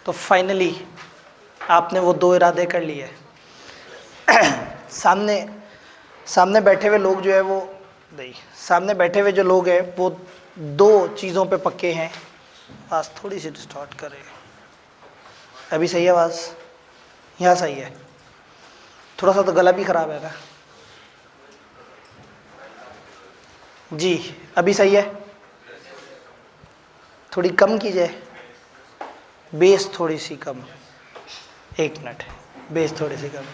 तो फाइनली आपने वो दो इरादे कर लिए। सामने सामने बैठे हुए लोग जो है वो नहीं, सामने बैठे हुए जो लोग हैं वो दो चीज़ों पे पक्के हैं। आवाज़ थोड़ी सी डिस्टॉर्ट करे, अभी सही है आवाज़? यहाँ सही है, थोड़ा सा तो गला भी ख़राब है ना जी। अभी सही है? थोड़ी कम कीजिए, बेस थोड़ी सी कम। एक मिनट, बेस थोड़ी सी कम।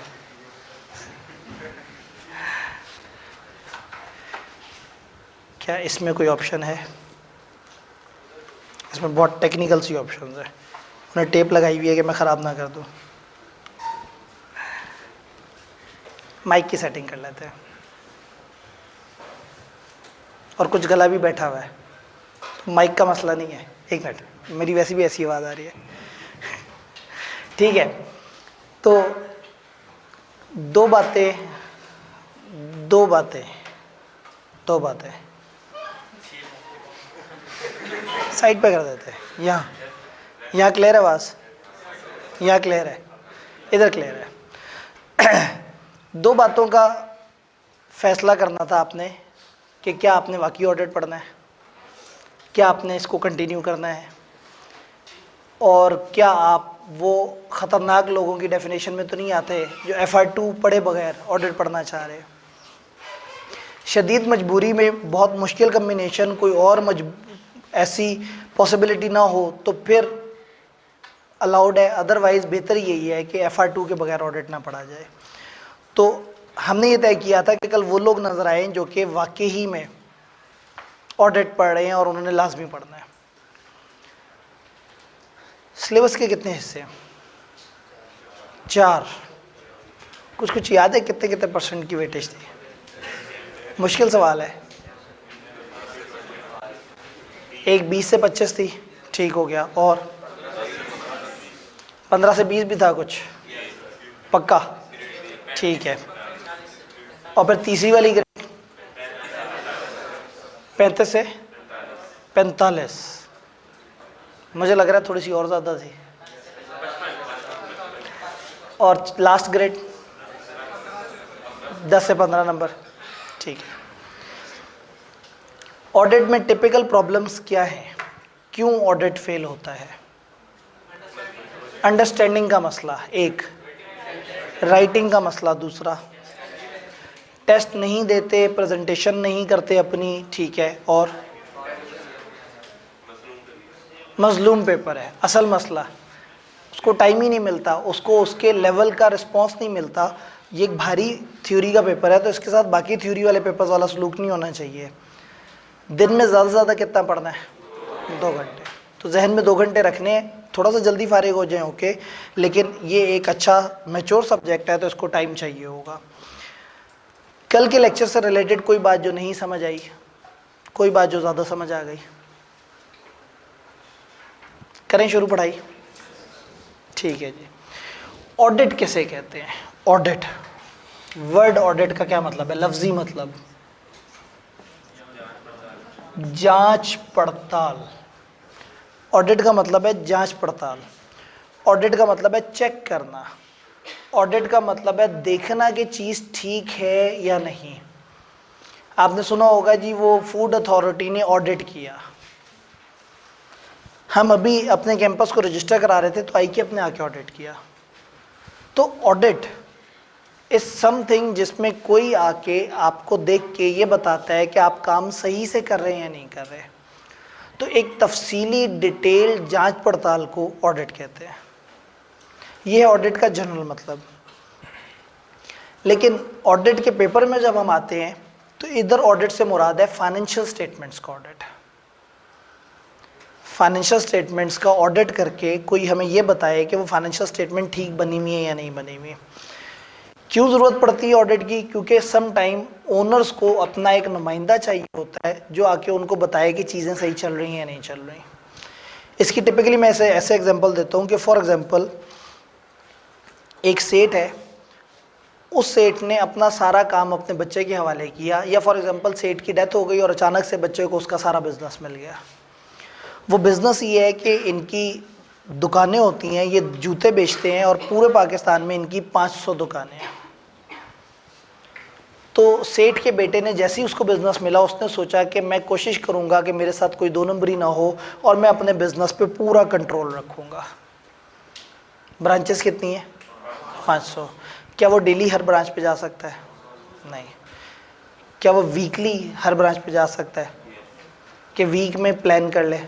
क्या इसमें कोई ऑप्शन है? इसमें बहुत टेक्निकल सी ऑप्शन है, उन्हें टेप लगाई हुई है कि मैं ख़राब ना कर दूं। माइक की सेटिंग कर लेते हैं, और कुछ गला भी बैठा हुआ है तो माइक का मसला नहीं है। एक मिनट, मेरी वैसी भी ऐसी आवाज़ आ रही है, ठीक है। तो दो बातें दो बातें दो बातें साइड पे कर देते हैं। यहाँ क्लियर है आवाज़? यहाँ क्लियर है, इधर क्लियर है। दो बातों का फैसला करना था आपने कि क्या आपने वाकई ऑडिट पढ़ना है, क्या आपने इसको कंटिन्यू करना है, और क्या आप वो ख़तरनाक लोगों की डेफिनेशन में तो नहीं आते जो FR2 पढ़े बगैर ऑडिट पढ़ना चाह रहे। शदीद मजबूरी में बहुत मुश्किल कम्बिनेशन, कोई और ऐसी पॉसिबिलिटी ना हो तो फिर अलाउड है, अदरवाइज़ बेहतर यही है कि FR2 के बगैर ऑडिट ना पढ़ा जाए। तो हमने ये तय किया था कि कल वो लोग नज़र आए जो कि वाकई ही में ऑडिट पढ़ रहे हैं और उन्होंने लाजमी पढ़ना है। सिलेबस के कितने हिस्से हैं? 4। कुछ याद है कितने कितने परसेंट की वेटेज थी? मुश्किल सवाल है। एक 20 से 25 थी, ठीक हो गया। और 15 से 20 भी था कुछ, पक्का? ठीक है। और फिर तीसरी वाली ग्रेड 35 से 45, मुझे लग रहा है थोड़ी सी और ज़्यादा थी। और लास्ट ग्रेड 10 से 15 नंबर, ठीक है। ऑडिट में टिपिकल प्रॉब्लम्स क्या हैं, क्यों ऑडिट फेल होता है? अंडरस्टैंडिंग का मसला एक, राइटिंग का मसला दूसरा, टेस्ट नहीं देते, प्रेजेंटेशन नहीं करते अपनी, ठीक है, और मजलूम पेपर है। असल मसला उसको टाइम ही नहीं मिलता, उसको उसके लेवल का रिस्पांस नहीं मिलता। ये एक भारी थ्योरी का पेपर है तो इसके साथ बाकी थ्योरी वाले पेपर्स वाला सलूक नहीं होना चाहिए। दिन में ज़्यादा से ज़्यादा कितना पढ़ना है? 2 घंटे। तो जहन में 2 घंटे रखने हैं, थोड़ा सा जल्दी फारिग हो जाए ओके, लेकिन ये एक अच्छा मैच्योर सब्जेक्ट है तो इसको टाइम चाहिए होगा। कल के लेक्चर से रिलेटेड कोई बात जो नहीं समझ आई, कोई बात जो ज़्यादा समझ आ गई? करें शुरू पढ़ाई? ठीक है जी। ऑडिट किसे कहते हैं? ऑडिट, वर्ड ऑडिट का क्या मतलब है? लफ्जी मतलब जांच पड़ताल। ऑडिट का मतलब है जांच पड़ताल। ऑडिट का मतलब है चेक करना। ऑडिट का मतलब है देखना कि चीज़ ठीक है या नहीं। आपने सुना होगा जी वो फूड अथॉरिटी ने ऑडिट किया। हम अभी अपने कैंपस को रजिस्टर करा रहे थे तो आई के अपने आके ऑडिट किया। तो ऑडिट इज समथिंग जिसमें कोई आके आपको देख के ये बताता है कि आप काम सही से कर रहे हैं या नहीं कर रहे। तो एक तफसीली डिटेल जांच पड़ताल को ऑडिट कहते हैं। ये है ऑडिट का जनरल मतलब। लेकिन ऑडिट के पेपर में जब हम आते हैं तो इधर ऑडिट से मुराद है फाइनेंशियल स्टेटमेंट्स का ऑडिट। फाइनेंशियल स्टेटमेंट्स का ऑडिट करके कोई हमें ये बताए कि वो फाइनेंशियल स्टेटमेंट ठीक बनी हुई है या नहीं बनी हुई। क्यों ज़रूरत पड़ती है ऑडिट की? क्योंकि सम टाइम ओनर्स को अपना एक नुमाइंदा चाहिए होता है जो आके उनको बताए कि चीज़ें सही चल रही हैं या नहीं चल रही। इसकी टिपिकली मैं ऐसे एग्जांपल देता हूँ कि फॉर एग्जांपल एक सेठ है, उस सेठ ने अपना सारा काम अपने बच्चे के हवाले किया, या फॉर एग्जांपल सेठ की डेथ हो गई और अचानक से बच्चे को उसका सारा बिजनेस मिल गया। वो बिज़नेस ये है कि इनकी दुकानें होती हैं, ये जूते बेचते हैं और पूरे पाकिस्तान में इनकी 500 दुकानें हैं। तो सेठ के बेटे ने जैसे ही उसको बिज़नेस मिला, उसने सोचा कि मैं कोशिश करूंगा कि मेरे साथ कोई दो नंबरी ना हो और मैं अपने बिज़नेस पे पूरा कंट्रोल रखूंगा। ब्रांचेस कितनी हैं? 500। क्या वो डेली हर ब्रांच पे जा सकता है? नहीं। क्या वो वीकली हर ब्रांच पे जा सकता है? कि वीक में प्लान कर ले?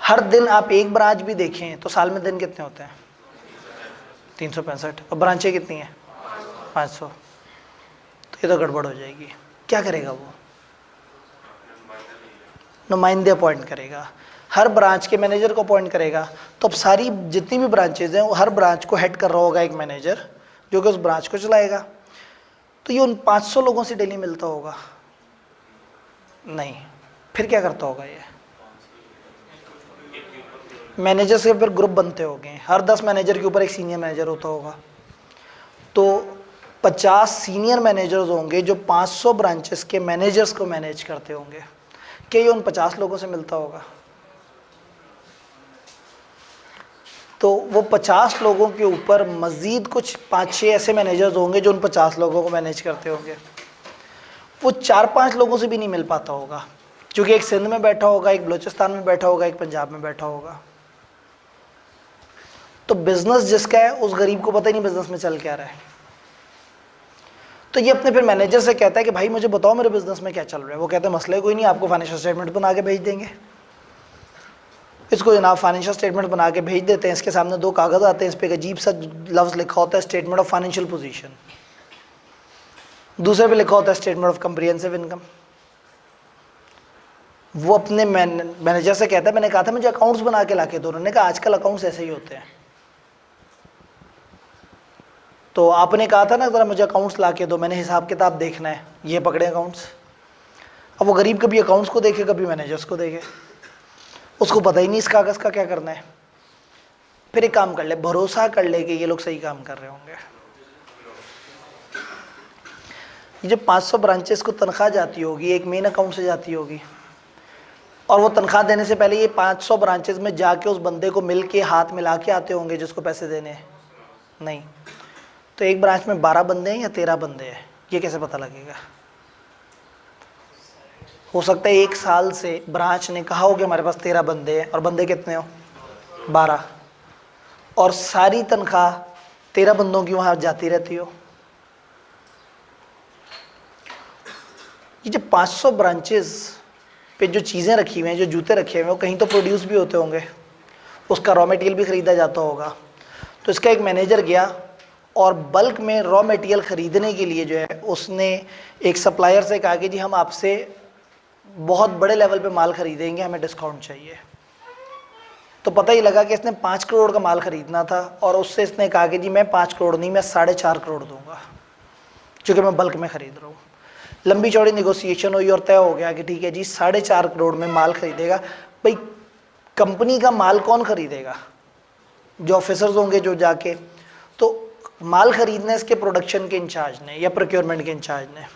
हर दिन आप एक ब्रांच भी देखें तो साल में दिन कितने होते हैं? 365। और ब्रांचें कितनी हैं? 500। तो ये तो गड़बड़ हो जाएगी। क्या करेगा वो? नुमाइंदे अपॉइंट करेगा, हर ब्रांच के मैनेजर को अपॉइंट करेगा। तो अब सारी जितनी भी ब्रांचेज हैं, हर ब्रांच को हेड कर रहा होगा एक मैनेजर जो कि उस ब्रांच को चलाएगा। तो ये उन 500 लोगों से डेली मिलता होगा? नहीं। फिर क्या करता होगा ये? मैनेजर से फिर ग्रुप बनते होंगे, हर 10 मैनेजर के ऊपर एक सीनियर मैनेजर होता होगा। तो 50 सीनियर मैनेजर्स होंगे जो 500 ब्रांचेस के मैनेजर्स को मैनेज करते होंगे। क्या ये उन 50 लोगों से मिलता होगा? तो वो 50 लोगों के ऊपर मज़ीद कुछ 5-6 ऐसे मैनेजर्स होंगे जो उन 50 लोगों को मैनेज करते होंगे। वो 4-5 लोगों से भी नहीं मिल पाता होगा, क्योंकि एक सिंध में बैठा होगा, एक बलूचिस्तान में बैठा होगा, एक पंजाब में बैठा होगा। तो बिजनेस जिसका है उस गरीब को पता ही नहीं बिजनेस में चल क्या रहा है। तो ये अपने फिर मैनेजर से कहता है कि भाई मुझे बताओ मेरे बिजनेस में क्या चल रहा है। वो कहते हैं मसले कोई नहीं, आपको फाइनेंशियल स्टेटमेंट बना के भेज देंगे। इसको जनाब फाइनेंशियल स्टेटमेंट बना के भेज देते हैं। इसके सामने 2 कागज़ आते हैं, इस पर एक अजीब सा लफ्ज़ लिखा होता है स्टेटमेंट ऑफ फाइनेंशियल पोजीशन, दूसरे पे लिखा होता है स्टेटमेंट ऑफ कंप्रिहेंसिव इनकम। वो अपने मैनेजर से कहता है, मैंने कहा था मुझे अकाउंट्स बना के ला के दो। उन्होंने कहा आजकल अकाउंट्स ऐसे ही होते हैं। तो आपने कहा था ना ज़रा मुझे अकाउंट्स ला के दो, मैंने हिसाब किताब देखना है, ये पकड़े अकाउंट्स। अब वो गरीब कभी अकाउंट्स को देखे, कभी मैनेजर्स को देखे, उसको पता ही नहीं इस कागज़ का क्या करना है। फिर एक काम कर ले, भरोसा कर ले कि ये लोग सही काम कर रहे होंगे। ये जब 500 ब्रांचेस को तनख्वाह जाती होगी, एक मेन अकाउंट से जाती होगी, और वो तनख्वाह देने से पहले ये 500 ब्रांचेस में जाके उस बंदे को मिल के हाथ मिला के आते होंगे जिसको पैसे देने हैं? नहीं। तो एक ब्रांच में 12 बंदे हैं या 13 बंदे हैं, ये कैसे पता लगेगा? हो सकता है 1 साल से ब्रांच ने कहा हो कि हमारे पास 13 बंदे हैं, और बंदे कितने हो? 12, और सारी तनख्वाह 13 बंदों की वहाँ जाती रहती हो। ये जो 500 ब्रांचेस पे जो चीज़ें रखी हुई हैं, जो जूते रखे हुए हैं, वो कहीं तो प्रोड्यूस भी होते होंगे, उसका रॉ मटेरियल भी ख़रीदा जाता होगा। तो इसका एक मैनेजर गया और बल्क में रॉ मटेरियल ख़रीदने के लिए जो है उसने एक सप्लायर से कहा कि जी हम आपसे बहुत बड़े लेवल पे माल ख़रीदेंगे, हमें डिस्काउंट चाहिए। तो पता ही लगा कि इसने 5 करोड़ का माल ख़रीदना था, और उससे इसने कहा कि जी मैं 5 करोड़ नहीं, मैं 4.5 करोड़ दूंगा, क्योंकि मैं बल्क में ख़रीद रहा हूँ। लंबी चौड़ी नेगोशिएशन हुई और तय हो गया कि ठीक है जी 4.5 करोड़ में माल ख़रीदेगा। भाई कंपनी का माल कौन ख़रीदेगा? जो ऑफिसर्स होंगे जो जाके, तो माल ख़रीदना इसके प्रोडक्शन के इंचार्ज ने या प्रोक्योरमेंट के इंचार्ज ने।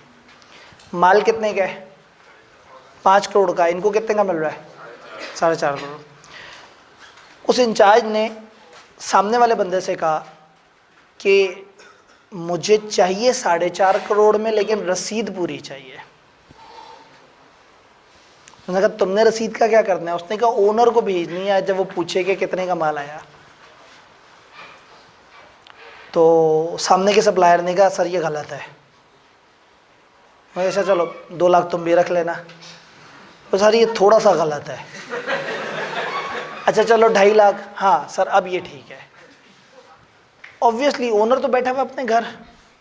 माल कितने का है? 5 करोड़ का। इनको कितने का मिल रहा है? 4.5 करोड़। उस इंचार्ज ने सामने वाले बंदे से कहा कि मुझे चाहिए 4.5 करोड़ में, लेकिन रसीद पूरी चाहिए। उसने कहा तुमने रसीद का क्या करना है? उसने कहा ओनर को भेजनी है जब वो पूछे कि कितने का माल आया। तो सामने के सप्लायर ने कहा सर ये गलत है। ऐसा चलो 2 लाख तुम भी रख लेना। तो सर ये थोड़ा सा गलत है। अच्छा चलो 2.5 लाख। हाँ सर अब ये ठीक है। ऑब्वियसली ओनर तो बैठा हुआ अपने घर,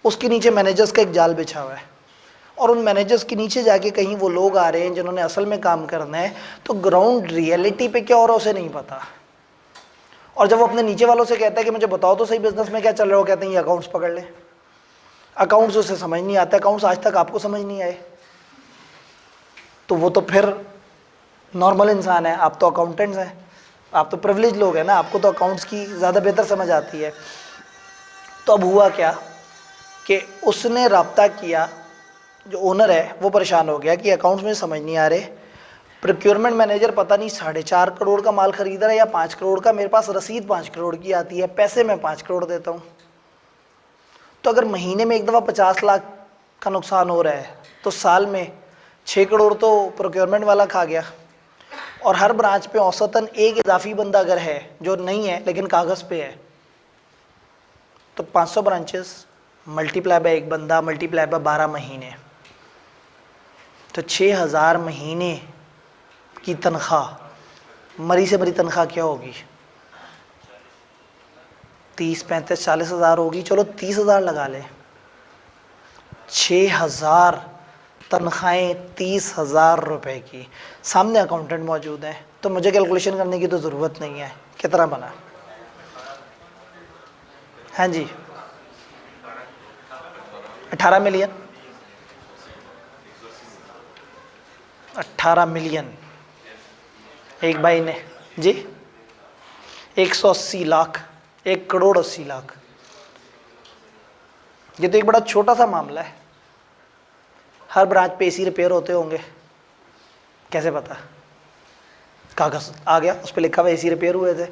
उसके नीचे मैनेजर्स का एक जाल बिछा हुआ है, और उन मैनेजर्स के नीचे जाके कहीं वो लोग आ रहे हैं जिन्होंने असल में काम करना है। तो ग्राउंड रियलिटी पे क्या हो रहा है उसे नहीं पता। और जब वो अपने नीचे वालों से कहता है कि मुझे बताओ तो सही बिजनेस में क्या चल रहा है, वो कहते हैं ये अकाउंट्स पकड़ ले। अकाउंट्स उसे समझ नहीं आता, अकाउंट्स आज तक आपको समझ नहीं आए, तो वो तो फिर नॉर्मल इंसान है, आप तो अकाउंटेंट्स हैं, आप तो प्रिविलेज लोग हैं ना, आपको तो अकाउंट्स की ज़्यादा बेहतर समझ आती है। तो अब हुआ क्या कि उसने रब्ता किया, जो ओनर है वो परेशान हो गया कि अकाउंट्स में समझ नहीं आ रहे, प्रोक्योरमेंट मैनेजर पता नहीं 4.5 करोड़ का माल खरीद रहा है या 5 करोड़ का, मेरे पास रसीद 5 करोड़ की आती है, पैसे मैं 5 करोड़ देता हूँ। तो अगर महीने में एक दफ़ा 50 लाख का नुकसान हो रहा है तो साल में 6 करोड़ तो प्रोक्योरमेंट वाला खा गया। और हर ब्रांच पे औसतन एक इजाफी बंदा अगर है जो नहीं है लेकिन कागज़ पे है, तो 500 ब्रांचेस मल्टीप्लाई बाय एक बंदा मल्टीप्लाई बाय 12 महीने, तो 6000 महीने की तनख्वाह, मरी से मरी तनख्वाह क्या होगी? 30, 35, 40 हज़ार होगी। चलो 30 हज़ार लगा ले, 6000 तनख्वाहें 30,000 रुपये की। सामने अकाउंटेंट मौजूद है तो मुझे कैलकुलेशन करने की तो ज़रूरत नहीं है कितना बना। हाँ जी, 18 मिलियन, 18 मिलियन एक भाई ने जी, 180 लाख, 1 करोड़ 80 लाख। ये तो एक बड़ा छोटा सा मामला है। हर ब्रांच पे एसी रिपेयर होते होंगे, कैसे पता? कागज़ आ गया, उस पर लिखा हुआ एसी रिपेयर हुए थे।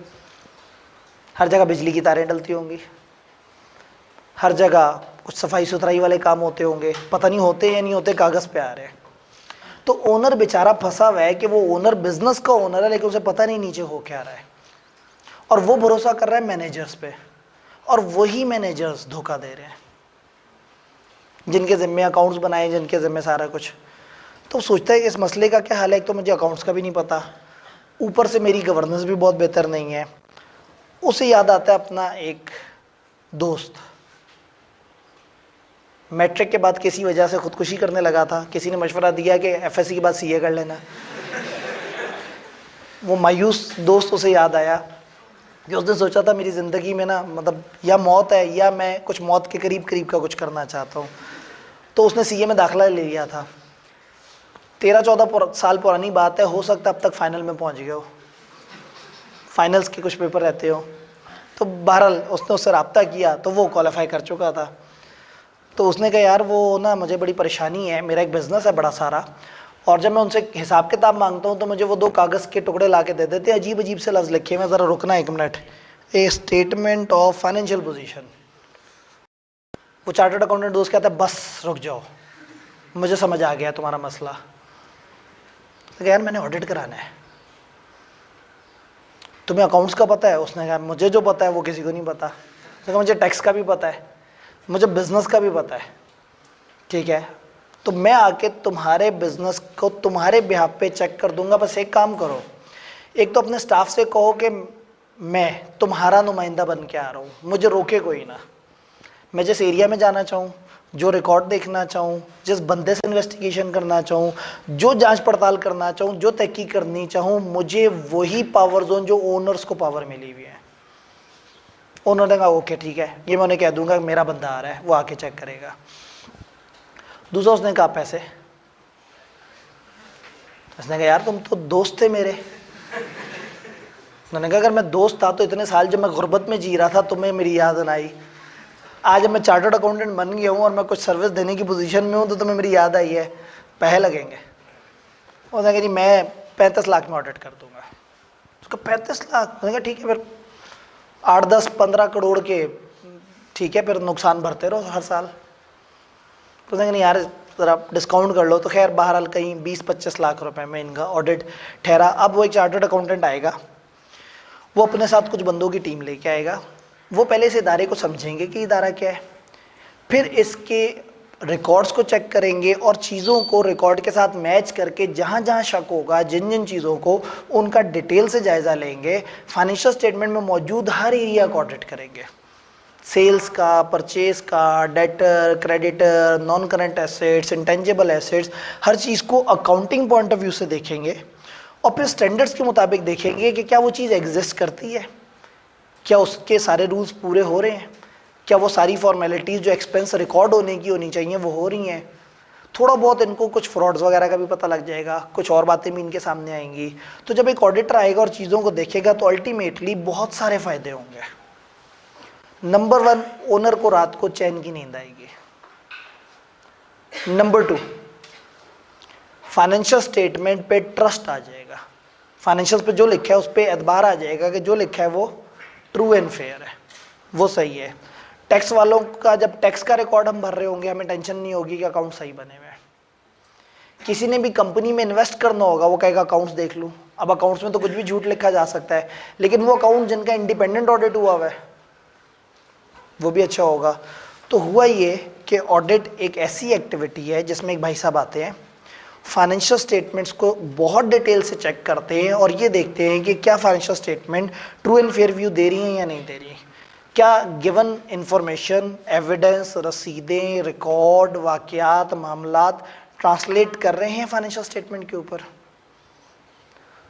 हर जगह बिजली की तारें डलती होंगी, हर जगह कुछ सफाई सुथराई वाले काम होते होंगे, पता नहीं होते या नहीं होते, कागज़ पे आ रहे हैं। तो ओनर बेचारा फंसा हुआ है कि वो ओनर बिजनेस का ओनर है लेकिन उसे पता नहीं नीचे हो क्या रहा है, और वो भरोसा कर रहा है मैनेजर्स पे, और वही मैनेजर्स धोखा दे रहे हैं जिनके ज़िम्मे अकाउंट्स बनाए, जिनके ज़िम्मे सारा कुछ। तो सोचता है कि इस मसले का क्या हाल है। एक तो मुझे अकाउंट्स का भी नहीं पता, ऊपर से मेरी गवर्नेंस भी बहुत बेहतर नहीं है। उसे याद आता है अपना एक दोस्त, मैट्रिक के बाद किसी वजह से खुदकुशी करने लगा था। किसी ने मशवरा दिया कि एफएससी के बाद सीए कर लेना। वो मायूस दोस्त उसे याद आया कि उसने सोचा था मेरी ज़िंदगी में ना, मतलब या मौत है या मैं कुछ मौत के करीब करीब का कुछ करना चाहता हूँ। तो उसने सीए में दाखिला ले लिया था। 13-14 साल पुरानी बात है, हो सकता है अब तक फाइनल में पहुँच गया हो, फाइनल्स के कुछ पेपर रहते हो। तो बहरहाल उसने उससे रब्ता किया तो वो क्वालिफाई कर चुका था। तो उसने कहा यार वो ना मुझे बड़ी परेशानी है, मेरा एक बिज़नेस है बड़ा सारा, और जब मैं उनसे हिसाब किताब मांगता हूँ तो मुझे वो 2 कागज़ के टुकड़े ला के दे देते हैं, अजीब अजीब से लफ्ज़ लिखे हुए। ज़रा रुकना 1 minute, A statement of financial position. वो चार्टर्ड अकाउंटेंट दोस्त कहता है बस रुक जाओ, मुझे समझ आ गया तुम्हारा मसला। तो यार मैंने ऑडिट कराना है, तुम्हें अकाउंट्स का पता है? उसने कहा मुझे जो पता है वो किसी को नहीं पता। तो कहा मुझे टैक्स का भी पता है, मुझे बिज़नेस का भी पता है। ठीक है, तो मैं आके तुम्हारे बिज़नेस को तुम्हारे बिहाफ पे चेक कर दूंगा। बस एक काम करो, एक तो अपने स्टाफ से कहो कि मैं तुम्हारा नुमाइंदा बन के आ रहा हूँ, मुझे रोके कोई ना। मैं जिस एरिया में जाना चाहूँ, जो रिकॉर्ड देखना चाहूँ, जिस बंदे से इन्वेस्टिगेशन करना चाहूँ, जो जांच पड़ताल करना चाहूँ, जो तहकीक करनी चाहूँ, मुझे वही पावर जोन जो ओनर्स को पावर मिली हुई है। ओनर ने कहा ओके ठीक है, ये मैं उन्हें कह दूंगा मेरा बंदा आ रहा है, वो आके चेक करेगा। दूसरा उसने कहा पैसे। उसने कहा यार तुम तो दोस्त थे मेरे। उन्होंने कहा अगर मैं दोस्त था तो इतने साल जब मैं गुर्बत में जी रहा था तुम्हें मेरी याद ना आई, आज जब मैं चार्टर्ड अकाउंटेंट बन गया हूँ और मैं कुछ सर्विस देने की पोजीशन में हूँ तो तुम्हें मेरी याद आई है, पैसे लगेंगे। उसने कहा जी मैं 35 लाख में ऑडिट कर दूंगा। उसका 35 लाख। उसने कहा ठीक है फिर 8, 10, 15 करोड़ के, ठीक है फिर नुकसान भरते रहो हर साल। तो उसने कहा नहीं यार ज़रा डिस्काउंट कर लो। तो खैर बहरहाल कहीं 20-25 लाख रुपए में इनका ऑडिट ठहरा। अब वो एक चार्टर्ड अकाउंटेंट आएगा, वो अपने साथ कुछ बंदों की टीम लेके आएगा। वो पहले इस इदारे को समझेंगे कि इदारा क्या है, फिर इसके रिकॉर्ड्स को चेक करेंगे और चीज़ों को रिकॉर्ड के साथ मैच करके जहाँ जहाँ शक होगा, जिन जिन चीज़ों को, उनका डिटेल से जायज़ा लेंगे। फाइनेंशियल स्टेटमेंट में मौजूद हर एरिया को ऑडिट करेंगे, सेल्स का, परचेज का, debtor, creditor, non current assets, intangible assets, हर चीज़ को अकाउंटिंग पॉइंट ऑफ व्यू से देखेंगे और फिर स्टैंडर्ड्स के मुताबिक देखेंगे कि क्या वो चीज़ एग्जिस्ट करती है, क्या उसके सारे रूल्स पूरे हो रहे हैं, क्या वो सारी फॉर्मेलिटीज़ जो एक्सपेंस रिकॉर्ड होने की होनी चाहिए वो हो रही हैं। थोड़ा बहुत इनको कुछ फ्रॉड्स वगैरह का भी पता लग जाएगा, कुछ और बातें भी इनके सामने आएंगी। तो जब एक ऑडिटर आएगा और चीज़ों को देखेगा तो अल्टीमेटली बहुत सारे फ़ायदे होंगे। नंबर 1, ओनर को रात को चैन की नींद आएगी। नंबर 2, फाइनेंशियल स्टेटमेंट पे ट्रस्ट आ जाएगा, फाइनेंशियल पे जो लिखा है उस पर एतबार आ जाएगा कि जो लिखा है वो ट्रू एंड फेयर है, वो सही है। टैक्स वालों का जब टैक्स का रिकॉर्ड हम भर रहे होंगे हमें टेंशन नहीं होगी कि अकाउंट सही बने हुए हैं। किसी ने भी कंपनी में इन्वेस्ट करना होगा वो कहेगा अकाउंट्स देख लूँ। अब अकाउंट्स में तो कुछ भी झूठ लिखा जा सकता है, लेकिन वो अकाउंट जिनका इंडिपेंडेंट ऑडिट हुआ हुआ है वो भी अच्छा होगा। तो हुआ ये कि ऑडिट एक ऐसी एक्टिविटी है जिसमें एक भाई साहब आते हैं, फाइनेंशियल स्टेटमेंट्स को बहुत डिटेल से चेक करते हैं और ये देखते हैं कि क्या financial statement true and fair view दे रही हैं या नहीं दे रही, क्या गिवन इंफॉर्मेशन, एविडेंस, रसीदें, रिकॉर्ड, वाकयात, मामलात ट्रांसलेट कर रहे हैं फाइनेंशियल स्टेटमेंट के ऊपर।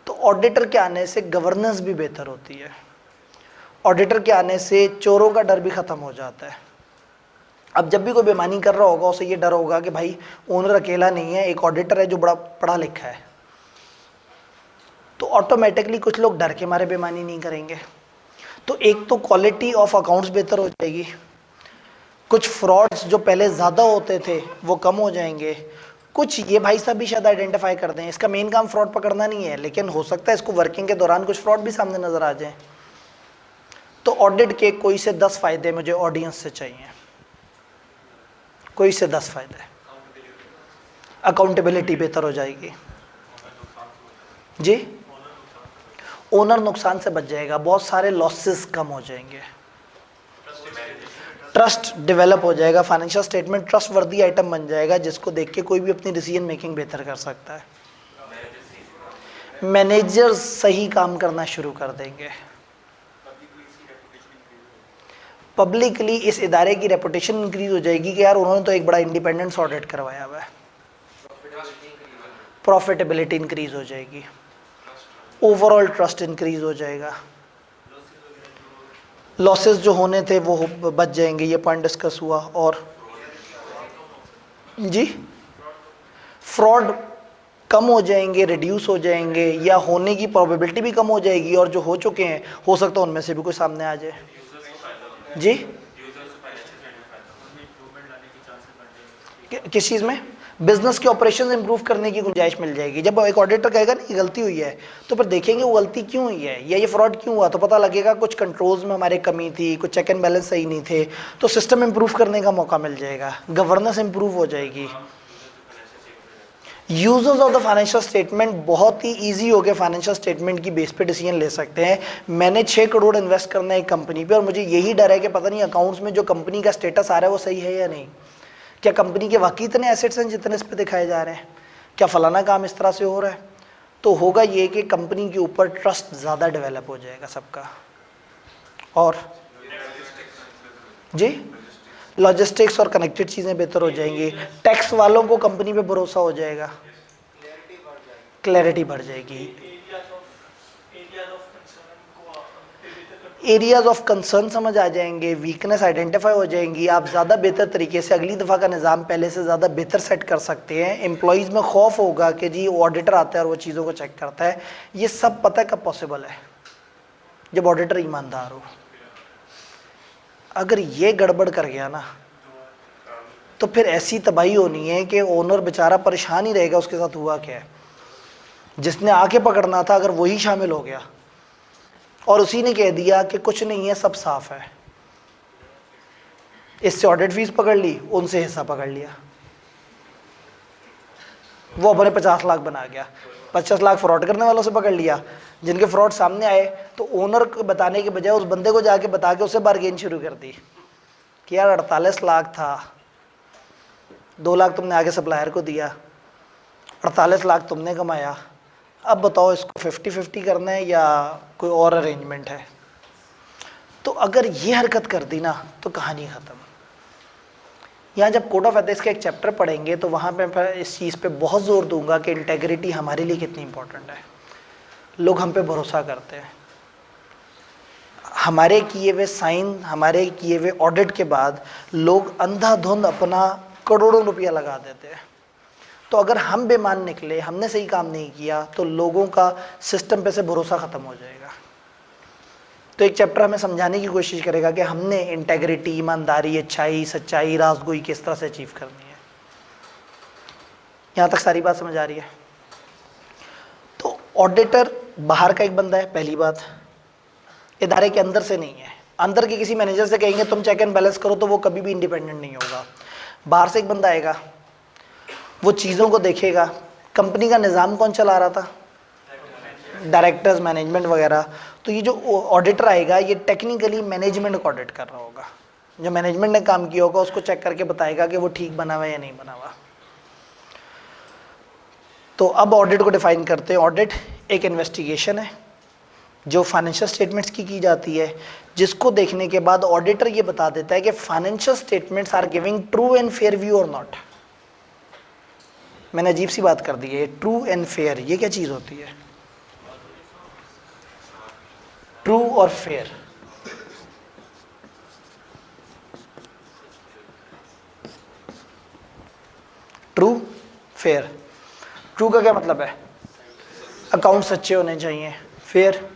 तो ऑडिटर के आने से गवर्नेंस भी बेहतर होती है, ऑडिटर के आने से चोरों का डर भी ख़त्म हो जाता है। अब जब भी कोई बेईमानी कर रहा होगा उसे ये डर होगा कि भाई ओनर अकेला नहीं है, एक ऑडिटर है जो बड़ा पढ़ा लिखा है, तो ऑटोमेटिकली कुछ लोग डर के मारे बेईमानी नहीं करेंगे। तो एक तो क्वालिटी ऑफ अकाउंट्स बेहतर हो जाएगी, कुछ फ्रॉड्स जो पहले ज़्यादा होते थे वो कम हो जाएंगे, कुछ ये भाई साहब भी शायद आइडेंटिफाई कर दें। इसका मेन काम फ्रॉड पकड़ना नहीं है, लेकिन हो सकता है इसको वर्किंग के दौरान कुछ फ्रॉड भी सामने नज़र आ जाए। तो ऑडिट के कोई से 10 फ़ायदे मुझे ऑडियंस से चाहिए, कोई से 10 फ़ायदे। अकाउंटेबिलिटी बेहतर हो जाएगी जी, ओनर नुकसान से बच जाएगा, बहुत सारे लॉसेस कम हो जाएंगे, ट्रस्ट डेवलप हो जाएगा, फाइनेंशियल स्टेटमेंट ट्रस्ट वर्दी आइटम बन जाएगा जिसको देख के कोई भी अपनी डिसीजन मेकिंग बेहतर कर सकता है। मैनेजर्स सही काम करना शुरू कर देंगे, पब्लिकली इस इदारे की रेपुटेशन इंक्रीज हो जाएगी कि यार उन्होंने तो एक बड़ा इंडिपेंडेंस ऑडिट करवाया हुआ है, प्रॉफिटेबिलिटी इंक्रीज हो जाएगी, ओवरऑल ट्रस्ट इंक्रीज हो जाएगा, लॉसेस जो होने थे वो बच जाएंगे, ये पॉइंट डिस्कस हुआ। और जी फ्रॉड कम हो जाएंगे, रिड्यूस हो जाएंगे, या होने की प्रोबेबिलिटी भी कम हो जाएगी, और जो हो चुके हैं हो सकता है उनमें से भी कोई सामने आ जाए। जी किस चीज़ में? बिजनेस के ऑपरेशन इंप्रूव करने की गुंजाइश मिल जाएगी। जब एक ऑडिटर कहेगा ना कि गलती हुई है तो फिर देखेंगे वो गलती क्यों हुई है या ये फ्रॉड क्यों हुआ, तो पता लगेगा कुछ कंट्रोल्स में हमारे कमी थी, कुछ चेक एंड बैलेंस सही नहीं थे, तो सिस्टम इंप्रूव करने का मौका मिल जाएगा, गवर्नेंस इंप्रूव हो जाएगी। Users of the financial statement बहुत ही ईजी हो गए, फाइनेंशियल स्टेटमेंट की बेस पे डिसीजन ले सकते हैं। मैंने 6 करोड़ इन्वेस्ट करना है एक कंपनी पे और मुझे यही डर है कि पता नहीं अकाउंट्स में जो कंपनी का स्टेटस आ रहा है वो सही है या नहीं, क्या कंपनी के वाकई इतने एसेट्स हैं जितने इस पे दिखाए जा रहे हैं, क्या फलाना काम इस तरह से हो रहा है। तो होगा ये कि कंपनी के ऊपर ट्रस्ट ज़्यादा डेवलप हो जाएगा सबका। और जी लॉजिस्टिक्स और कनेक्टेड चीज़ें बेहतर हो जाएंगी, टैक्स वालों को कंपनी पे भरोसा हो जाएगा, क्लैरिटी बढ़ जाएगी, एरियाज ऑफ कंसर्न समझ आ जाएंगे, वीकनेस आइडेंटिफाई हो जाएंगी, आप ज़्यादा बेहतर तरीके से अगली दफ़ा का निज़ाम पहले से ज़्यादा बेहतर सेट कर सकते हैं। एम्प्लॉयज़ में खौफ होगा कि जी ऑडिटर आता है और वो चीज़ों को चेक करता है। ये सब पता कब पॉसिबल है? जब ऑडिटर ईमानदार हो। अगर ये गड़बड़ कर गया ना तो फिर ऐसी तबाही होनी है कि ओनर बेचारा परेशान ही रहेगा उसके साथ हुआ क्या है। जिसने आके पकड़ना था अगर वही शामिल हो गया और उसी ने कह दिया कि कुछ नहीं है सब साफ है, इससे ऑडिट फीस पकड़ ली, उनसे हिस्सा पकड़ लिया, वो अपने 50 लाख बना गया, 50 लाख फ्रॉड करने वालों से पकड़ लिया। जिनके फ्रॉड सामने आए तो ओनर को बताने के बजाय उस बंदे को जाके बता के उसे बार्गेन शुरू कर दी कि यार 48 लाख था, 2 लाख तुमने आगे सप्लायर को दिया, 48 लाख तुमने कमाया, अब बताओ इसको 50-50 करना है या कोई और अरेंजमेंट है। तो अगर ये हरकत कर दी ना तो कहानी ख़त्म। यहाँ जब कोड ऑफ एथिक्स का एक चैप्टर पढ़ेंगे तो वहाँ पे मैं इस चीज़ पे बहुत ज़ोर दूंगा कि इंटेग्रिटी हमारे लिए कितनी इंपॉर्टेंट है। लोग हम पे भरोसा करते हैं, हमारे किए हुए साइन, हमारे किए हुए ऑडिट के बाद लोग अंधाधुंध अपना करोड़ों रुपया लगा देते हैं। तो अगर हम बेईमान निकले, हमने सही काम नहीं किया, तो लोगों का सिस्टम पे से भरोसा ख़त्म हो जाएगा। तो एक चैप्टर हमें समझाने की कोशिश करेगा कि हमने इंटेग्रिटी, ईमानदारी, अच्छाई, सच्चाई, राज़गोई किस तरह से अचीव करनी है। यहाँ तक सारी बात समझ आ रही है? तो ऑडिटर बाहर का एक बंदा है, पहली बात, इदारे के अंदर से नहीं है। अंदर के किसी मैनेजर से कहेंगे तुम चेक एंड बैलेंस करो तो वो कभी भी इंडिपेंडेंट नहीं होगा। बाहर से एक बंदा आएगा, वो चीज़ों को देखेगा। कंपनी का निज़ाम कौन चला रहा था? डायरेक्टर्स, मैनेजमेंट वगैरह। तो ये जो ऑडिटर आएगा ये टेक्निकली मैनेजमेंट को ऑडिट कर रहा होगा। जो मैनेजमेंट ने काम किया होगा उसको चेक करके बताएगा कि वो ठीक बना हुआ है या नहीं बना हुआ। तो अब ऑडिट को डिफाइन करते हैं। ऑडिट एक इन्वेस्टिगेशन है जो फाइनेंशियल स्टेटमेंट्स की जाती है, जिसको देखने के बाद ऑडिटर ये बता देता है कि financial statements are giving true and fair view or not. मैंने अजीब सी बात कर दी है, ट्रू एंड फेयर, ये क्या चीज़ होती है? ट्रू और फेयर, ट्रू फेयर। ट्रू का क्या मतलब है? अकाउंट सच्चे होने चाहिए। फेयर,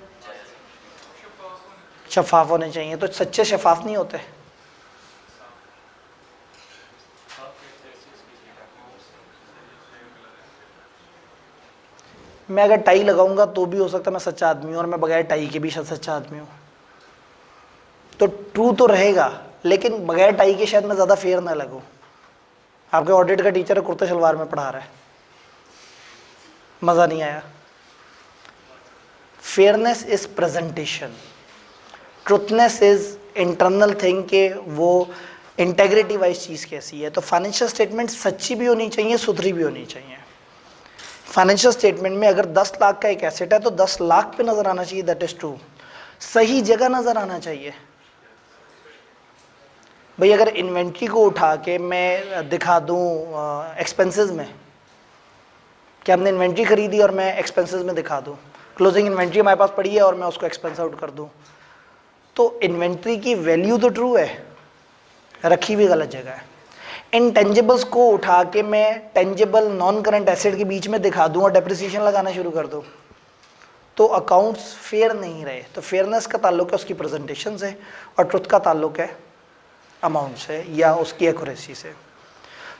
शफाफ होने चाहिए। तो सच्चे शफाफ नहीं होते। मैं अगर टाई लगाऊंगा तो भी हो सकता है मैं सच्चा आदमी हूँ, और मैं बगैर टाई के भी शायद सच्चा आदमी हूँ। तो ट्रू तो रहेगा, लेकिन बगैर टाई के शायद मैं ज़्यादा फेयर ना लगूँ। आपके ऑडिट का टीचर कुर्ते शलवार में पढ़ा रहा है, मज़ा नहीं आया। Fairness is presentation, truthness is internal thing के वो इंटेग्रिटी वाइज चीज़ कैसी है। तो फाइनेंशियल स्टेटमेंट सच्ची भी होनी चाहिए, सुथरी भी होनी चाहिए। फाइनेंशियल स्टेटमेंट में अगर 10 लाख का एक एसेट है तो 10 लाख पे नजर आना चाहिए, दैट इज ट्रू। सही जगह नजर आना चाहिए। भाई अगर इन्वेंट्री को उठा के मैं दिखा दूं एक्सपेंसेस में, कि हमने इन्वेंट्री खरीदी और मैं एक्सपेंसेस में दिखा दूं, क्लोजिंग इन्वेंट्री हमारे पास पड़ी है और मैं उसको एक्सपेंस आउट कर दूं, तो इन्वेंट्री की वैल्यू तो ट्रू है, रखी हुई गलत जगह है। इंटेंजिबल्स को उठा के मैं टेंजिबल नॉन करंट एसेट के बीच में दिखा दूं और डेप्रिसिएशन लगाना शुरू कर दूं, तो अकाउंट्स फेयर नहीं रहे। तो फेयरनेस का ताल्लुक है उसकी प्रेजेंटेशन से, और ट्रुथ का ताल्लुक है अमाउंट से या उसकी एक्यूरेसी से।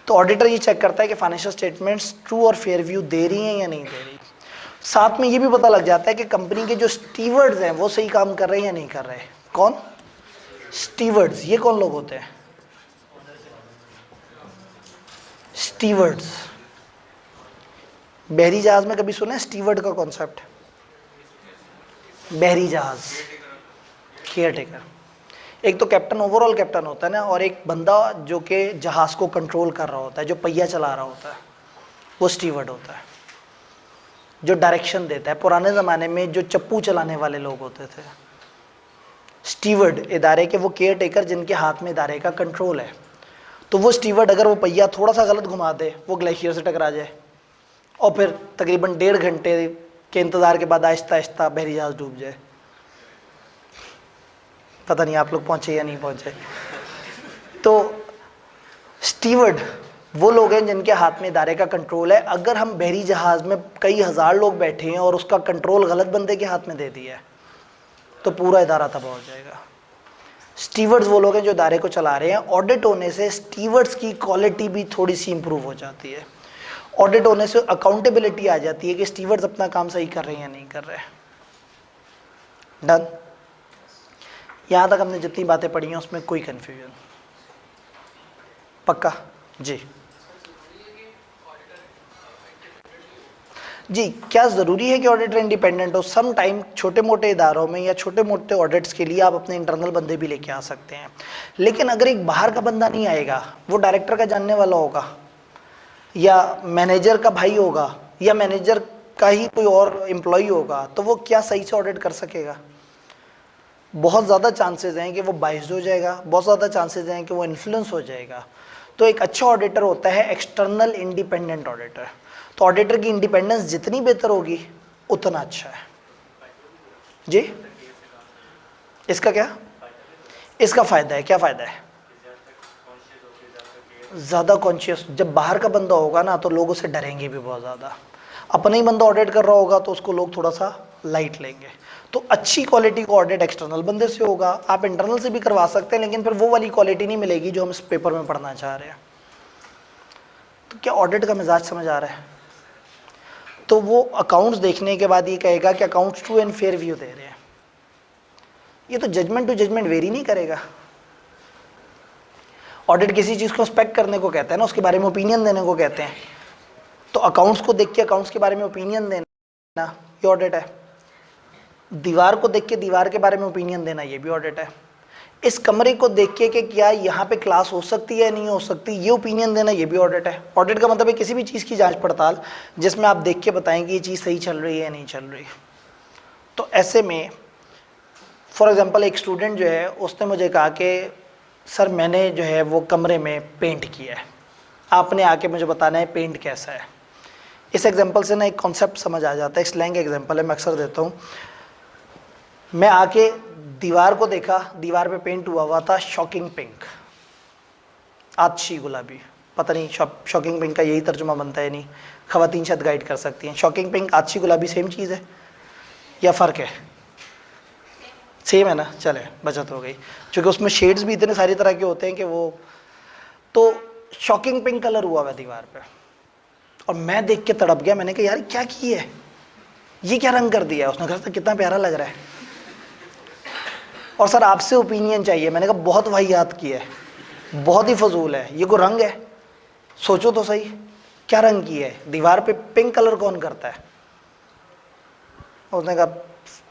तो ऑडिटर ये चेक करता है कि फाइनेंशियल स्टेटमेंट्स ट्रू और फेयर व्यू दे रही हैं या नहीं दे रही। साथ में ये भी पता लग जाता है कि कंपनी के जो स्टीवर्ड्स हैं वो सही काम कर रहे हैं या नहीं कर रहे। कौन? स्टीवर्ड्स। ये कौन लोग होते हैं? स्टीवर्ड्स। बहरी जहाज में कभी सुना है स्टीवर्ड का कॉन्सेप्ट? बहरी जहाज, केयर टेकर। एक तो कैप्टन, ओवरऑल कैप्टन होता है ना, और एक बंदा जो कि जहाज को कंट्रोल कर रहा होता है, जो पहिया चला रहा होता है, वो स्टीवर्ड होता है, जो डायरेक्शन देता है। पुराने ज़माने में जो चप्पू चलाने वाले लोग होते थे, स्टीवर्ड इदारे के वो केयर टेकर जिनके हाथ में इदारे का कंट्रोल है। तो वो स्टीवर्ड अगर वो पहिया थोड़ा सा गलत घुमा दे, वो ग्लेशियर से टकरा जाए, और फिर तकरीबन 1.5 घंटे के इंतज़ार के बाद आहिस्ता आहिस्ता बहरी जहाज डूब जाए। पता नहीं आप लोग पहुँचे या नहीं पहुँचे। तो स्टीवर्ड वो लोग हैं जिनके हाथ में इदारे का कंट्रोल है। अगर हम बहरी जहाज़ में कई हज़ार लोग बैठे हैं और उसका कंट्रोल गलत बंदे के हाथ में दे दिया है, तो पूरा इदारा तबाह हो जाएगा। स्टीवर्ड्स वो लोग हैं जो इदारे को चला रहे हैं। ऑडिट होने से स्टीवर्ड्स की क्वालिटी भी थोड़ी सी इंप्रूव हो जाती है। ऑडिट होने से अकाउंटेबिलिटी आ जाती है कि स्टीवर्ड्स अपना काम सही कर रहे हैं या नहीं कर रहे। डन? यहाँ तक हमने जितनी बातें पढ़ी हैं उसमें कोई कन्फ्यूजन? पक्का? जी जी। क्या ज़रूरी है कि ऑडिटर इंडिपेंडेंट हो? सम टाइम छोटे मोटे इदारों में या छोटे मोटे ऑडिट्स के लिए आप अपने इंटरनल बंदे भी लेके आ सकते हैं। लेकिन अगर एक बाहर का बंदा नहीं आएगा, वो डायरेक्टर का जानने वाला होगा या मैनेजर का भाई होगा या मैनेजर का ही कोई और एम्प्लॉई होगा, तो वो क्या सही से ऑडिट कर सकेगा? बहुत ज़्यादा चांसेस हैं कि वो बाइस्ड हो जाएगा, बहुत ज़्यादा चांसेस हैं कि वो इन्फ्लुएंस हो जाएगा। तो एक अच्छा ऑडिटर होता है एक्सटर्नल इंडिपेंडेंट ऑडिटर। तो ऑडिटर की इंडिपेंडेंस जितनी बेहतर होगी उतना अच्छा है। जी, इसका क्या? इसका फ़ायदा है। क्या फ़ायदा है? ज़्यादा कॉन्शियस। जब बाहर का बंदा होगा ना तो लोग उसे डरेंगे भी बहुत ज़्यादा। अपना ही बंदा ऑडिट कर रहा होगा तो उसको लोग थोड़ा सा लाइट लेंगे। तो अच्छी क्वालिटी का ऑडिट एक्सटर्नल बंदे से होगा। आप इंटरनल से भी करवा सकते हैं, लेकिन फिर वो वाली क्वालिटी नहीं मिलेगी जो हम इस पेपर में पढ़ना चाह रहे हैं। तो क्या ऑडिट का मिजाज समझ आ रहा है? तो वो अकाउंट्स देखने के बाद ये कहेगा कि accounts true and fair view दे रहे हैं। ये तो जजमेंट टू जजमेंट वेरी नहीं करेगा। ऑडिट किसी चीज़ को इंस्पेक्ट करने को कहता है ना, उसके बारे में ओपिनियन देने को कहते हैं। तो अकाउंट्स को देख के अकाउंट्स के बारे में ओपिनियन देना ये ऑडिट है। दीवार को देख के दीवार के बारे में ओपिनियन देना ये भी ऑडिट है। इस कमरे को देख के कि क्या यहाँ पे क्लास हो सकती है नहीं हो सकती, ये ओपिनियन देना ये भी ऑडिट है। ऑडिट का मतलब है किसी भी चीज़ की जांच पड़ताल जिसमें आप देख के बताएं कि ये चीज़ सही चल रही है या नहीं चल रही। तो ऐसे में फॉर एग्जांपल एक स्टूडेंट जो है उसने मुझे कहा कि सर मैंने जो है वो कमरे में पेंट किया है, आपने आके मुझे बताना है पेंट कैसा है। इस एग्जांपल से ना एक कॉन्सेप्ट समझ आ जाता है, स्लैंग एग्जांपल है, मैं अक्सर देता हूँ। मैं आके दीवार को देखा, दीवार पे पेंट हुआ था शॉकिंग पिंक, आछी गुलाबी, पता नहीं शॉकिंग पिंक का यही तर्जुमा बनता है नहीं, खवातीन शायद गाइड कर सकती हैं। शॉकिंग पिंक आछी गुलाबी सेम चीज़ है या फ़र्क है? सेम है ना, चले बचत हो गई, क्योंकि उसमें शेड्स भी इतने सारी तरह के होते हैं कि वो, तो शॉकिंग पिंक कलर हुआ हुआ दीवार पे और मैं देख के तड़प गया। मैंने कहा यार क्या की है, ये क्या रंग कर दिया है? उसने कहा कितना प्यारा लग रहा है और सर आपसे ओपिनियन चाहिए। मैंने कहा बहुत वाहियात की है, बहुत ही फजूल है, ये कोई रंग है? सोचो तो सही, क्या रंग की है? दीवार पे पिंक कलर कौन करता है? उसने कहा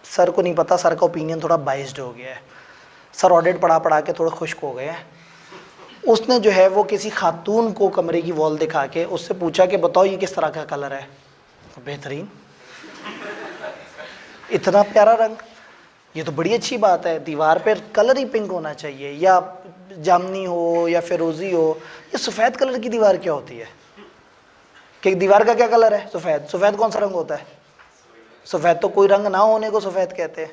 सर को नहीं पता, सर का ओपिनियन थोड़ा बाइस्ड हो गया है, सर ऑडिट पढ़ा पढ़ा के थोड़ा खुश्क हो गए हैं। उसने जो है वो किसी खातून को कमरे की वॉल दिखा के उससे पूछा कि बताओ ये किस तरह का कलर है? बेहतरीन, इतना प्यारा रंग, ये तो बड़ी अच्छी बात है, दीवार पर कलर ही पिंक होना चाहिए, या जामनी हो या फिरोजी हो। ये सफ़ेद कलर की दीवार क्या होती है? कि दीवार का क्या कलर है? सफ़ेद। सफ़ेद कौन सा रंग होता है? सफ़ेद तो कोई रंग ना होने को सफ़ेद कहते हैं।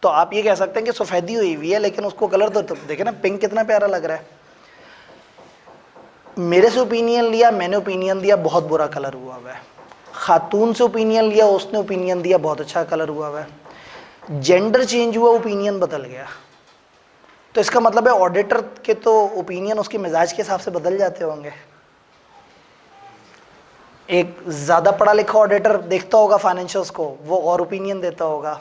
तो आप ये कह सकते हैं कि सफ़ेदी हुई हुई है, लेकिन उसको कलर तो देखे ना, पिंक कितना प्यारा लग रहा है। मेरे से ओपिनियन लिया, मैंने ओपिनियन दिया बहुत बुरा कलर हुआ हुआ है। खातून से ओपिनियन लिया, उसने ओपिनियन दिया बहुत अच्छा कलर हुआ हुआ है। जेंडर चेंज हुआ, ओपिनियन बदल गया। तो इसका मतलब है ऑडिटर के तो ओपिनियन उसके मिजाज के हिसाब से बदल जाते होंगे। एक ज़्यादा पढ़ा लिखा ऑडिटर देखता होगा फाइनेंशियल्स को, वो और ओपिनियन देता होगा।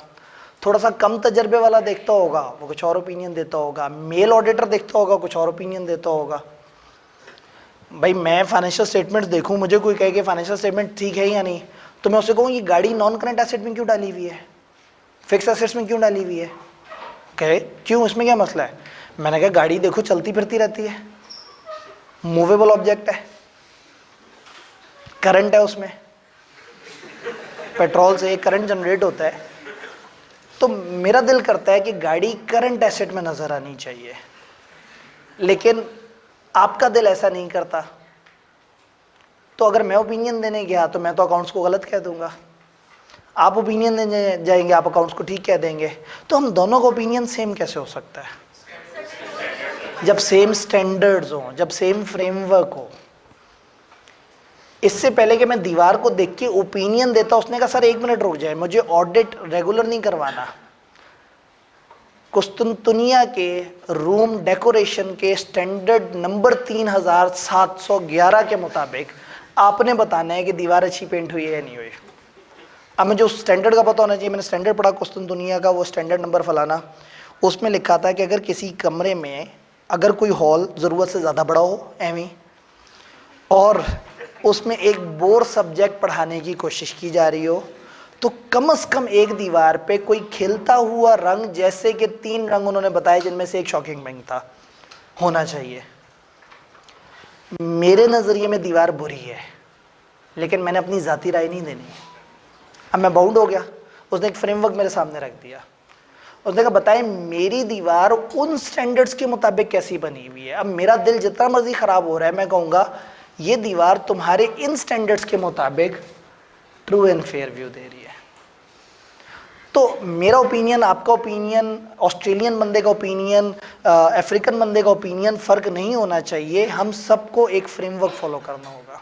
थोड़ा सा कम तजर्बे वाला देखता होगा, वो कुछ और ओपिनियन देता होगा। मेल ऑडिटर देखता होगा, कुछ और ओपिनियन देता होगा। भाई मैं फाइनेंशियल स्टेटमेंट्स देखूं, मुझे कोई कहे कि फाइनेंशियल स्टेटमेंट ठीक है या नहीं, तो मैं उससे कहूँ ये गाड़ी नॉन करंट एसेट में क्यों डाली हुई है, फिक्स एसेट्स में क्यों डाली हुई है? कहे क्यों, इसमें क्या मसला है? मैंने कहा गाड़ी देखो चलती फिरती रहती है, मूवेबल ऑब्जेक्ट है, करंट है उसमें, पेट्रोल से एक करंट जनरेट होता है। तो मेरा दिल करता है कि गाड़ी करंट एसेट में नज़र आनी चाहिए, लेकिन आपका दिल ऐसा नहीं करता। तो अगर मैं ओपिनियन देने गया तो मैं तो अकाउंट्स को गलत कह दूंगा, आप ओपिनियन देने जाएंगे आप अकाउंट्स को ठीक कह देंगे। तो हम दोनों का ओपिनियन सेम कैसे हो सकता है? जब सेम स्टैंडर्ड्स हो, जब सेम फ्रेमवर्क हो। इससे पहले कि मैं दीवार को देख के ओपिनियन देता, उसने कहा सर 1 मिनट रुक जाए, मुझे ऑडिट रेगुलर नहीं करवाना। कुस्तुनतुनिया के रूम डेकोरेशन के स्टैंडर्ड नंबर 3711 के मुताबिक आपने बताना है कि दीवार अच्छी पेंट हुई है या नहीं हुई। अब मुझे उस स्टैंडर्ड का पता होना चाहिए। मैंने स्टैंडर्ड पढ़ा कुस्तुनतुनिया का, वो स्टैंडर्ड नंबर फलाना, उसमें लिखा था कि अगर किसी कमरे में अगर कोई हॉल ज़रूरत से ज़्यादा बड़ा हो एवं, और उसमें एक बोर सब्जेक्ट पढ़ाने की कोशिश की जा रही हो, तो कम से कम एक दीवार पे कोई खिलता हुआ रंग, जैसे कि 3 रंग उन्होंने बताए जिनमें से एक शॉकिंग पिंक था, होना चाहिए। मेरे नज़रिए में दीवार बुरी है, लेकिन मैंने अपनी ज़ाती राय नहीं देनी। अब मैं बाउंड हो गया, उसने एक फ्रेमवर्क मेरे सामने रख दिया, उसने कहा बताएं मेरी दीवार उन स्टैंडर्ड्स के मुताबिक कैसी बनी हुई है। अब मेरा दिल जितना मर्जी ख़राब हो रहा है, मैं कहूँगा ये दीवार तुम्हारे इन स्टैंडर्ड्स के मुताबिक ट्रू एंड फेयर व्यू दे रही है। तो मेरा ओपिनियन, आपका ओपिनियन, ऑस्ट्रेलियन बंदे का ओपिनियन, अफ्रीकन बंदे का ओपिनियन फ़र्क नहीं होना चाहिए। हम सबको एक फ्रेमवर्क फॉलो करना होगा।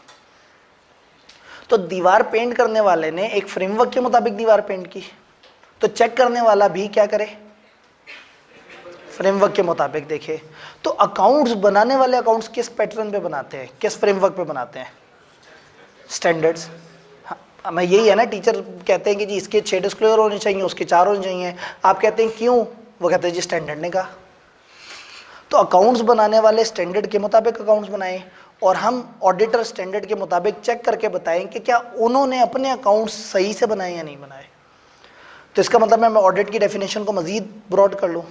तो दीवार पेंट करने वाले ने एक फ्रेमवर्क के मुताबिक दीवार पेंट की, तो चेक करने वाला भी क्या करे? फ्रेमवर्क के मुताबिक देखे। तो अकाउंट्स बनाने वाले अकाउंट्स किस पैटर्न पे बनाते हैं, किस फ्रेमवर्क पे बनाते हैं? स्टैंडर्ड्स। हाँ, मैं यही है ना, टीचर कहते हैं कि जी इसके 6 डिस्क्लोजर होने चाहिए, उसके 4 होने चाहिए, आप कहते हैं क्यों? वो कहते हैं जी स्टैंडर्ड ने कहा। तो अकाउंट्स बनाने वाले स्टैंडर्ड के मुताबिक अकाउंट्स बनाएं, और हम ऑडिटर स्टैंडर्ड के मुताबिक चेक करके बताएं कि क्या उन्होंने अपने अकाउंट्स सही से बनाए या नहीं बनाए। तो इसका मतलब मैं ऑडिट की डेफिनेशन को मज़ीद ब्रॉड कर लूँ,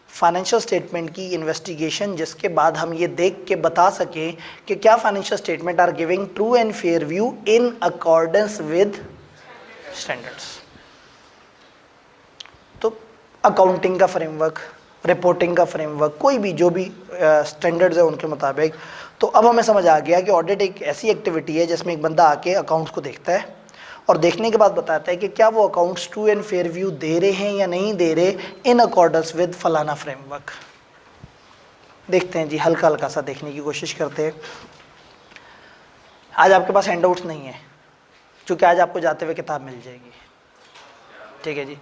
फाइनेंशियल स्टेटमेंट की इन्वेस्टिगेशन जिसके बाद हम ये देख के बता सकें कि क्या financial statement are giving true and fair view in accordance with standards. तो अकाउंटिंग का फ्रेमवर्क, रिपोर्टिंग का फ्रेमवर्क, कोई भी जो भी स्टैंडर्ड्स है उनके मुताबिक। तो अब हमें समझ आ गया कि ऑडिट एक ऐसी एक्टिविटी है जिसमें एक बंदा आके अकाउंट्स को देखता है और देखने के बाद बताता है कि क्या वो accounts true and fair view दे रहे हैं या नहीं दे रहे इन अकॉर्डेंस विद फलाना फ्रेमवर्क। देखते हैं जी, हल्का हल्का सा देखने की कोशिश करते हैं। आज आपके पास हैंडआउट्स नहीं है, क्योंकि आज आपको जाते हुए किताब मिल जाएगी, ठीक है जी।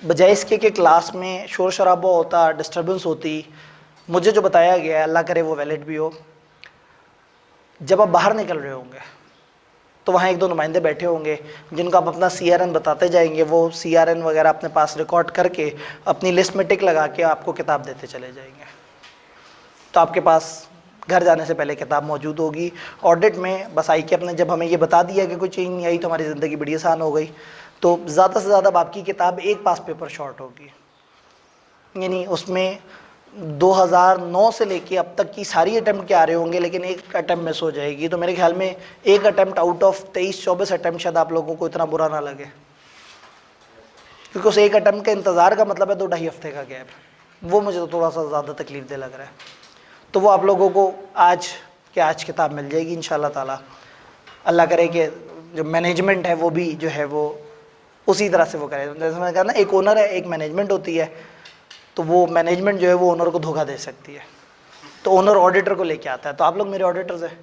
बजाय इसके कि क्लास में शोर शराबा होता, डिस्टर्बेंस होती, मुझे जो बताया गया है अल्लाह करे वो वैलिड भी हो। जब आप बाहर निकल रहे होंगे तो वहाँ एक दो नुमाइंदे बैठे होंगे जिनको आप अपना CRN बताते जाएंगे, वो CRN वगैरह अपने पास रिकॉर्ड करके अपनी लिस्ट में टिक लगा के आपको किताब देते चले जाएंगे। तो आपके पास घर जाने से पहले किताब मौजूद होगी। ऑडिट में बस आई के अपने जब हमें ये बता दिया कि कोई चीज़ नहीं आई तो हमारी ज़िंदगी बड़ी आसान हो गई। तो ज़्यादा से ज़्यादा आपकी किताब एक पास पेपर शॉर्ट होगी, यानी उसमें 2009 से लेके अब तक की सारी अटैम्प्ट के आ रहे होंगे, लेकिन एक अटैम्प्ट मिस हो जाएगी। तो मेरे ख्याल में एक अटैम्प्ट आउट ऑफ 23-24 अटैम्प्ट शायद आप लोगों को इतना बुरा ना लगे, क्योंकि उस एक अटैम्प्ट के इंतज़ार का मतलब है 2-2.5 हफ्ते का गैप। वो मुझे तो थोड़ा सा ज़्यादा तकलीफ दे लग रहा है। तो वो आप लोगों को आज किताब मिल जाएगी इंशाल्लाह ताला। अल्लाह करे कि जो मैनेजमेंट है वो भी जो है वो उसी तरह से वो करे। जैसे मैंने कहा ना, एक ओनर है, एक मैनेजमेंट होती है। तो वो मैनेजमेंट जो है वो ओनर को धोखा दे सकती है, तो ओनर ऑडिटर को लेके आता है। तो आप लोग मेरे ऑडिटर्स हैं,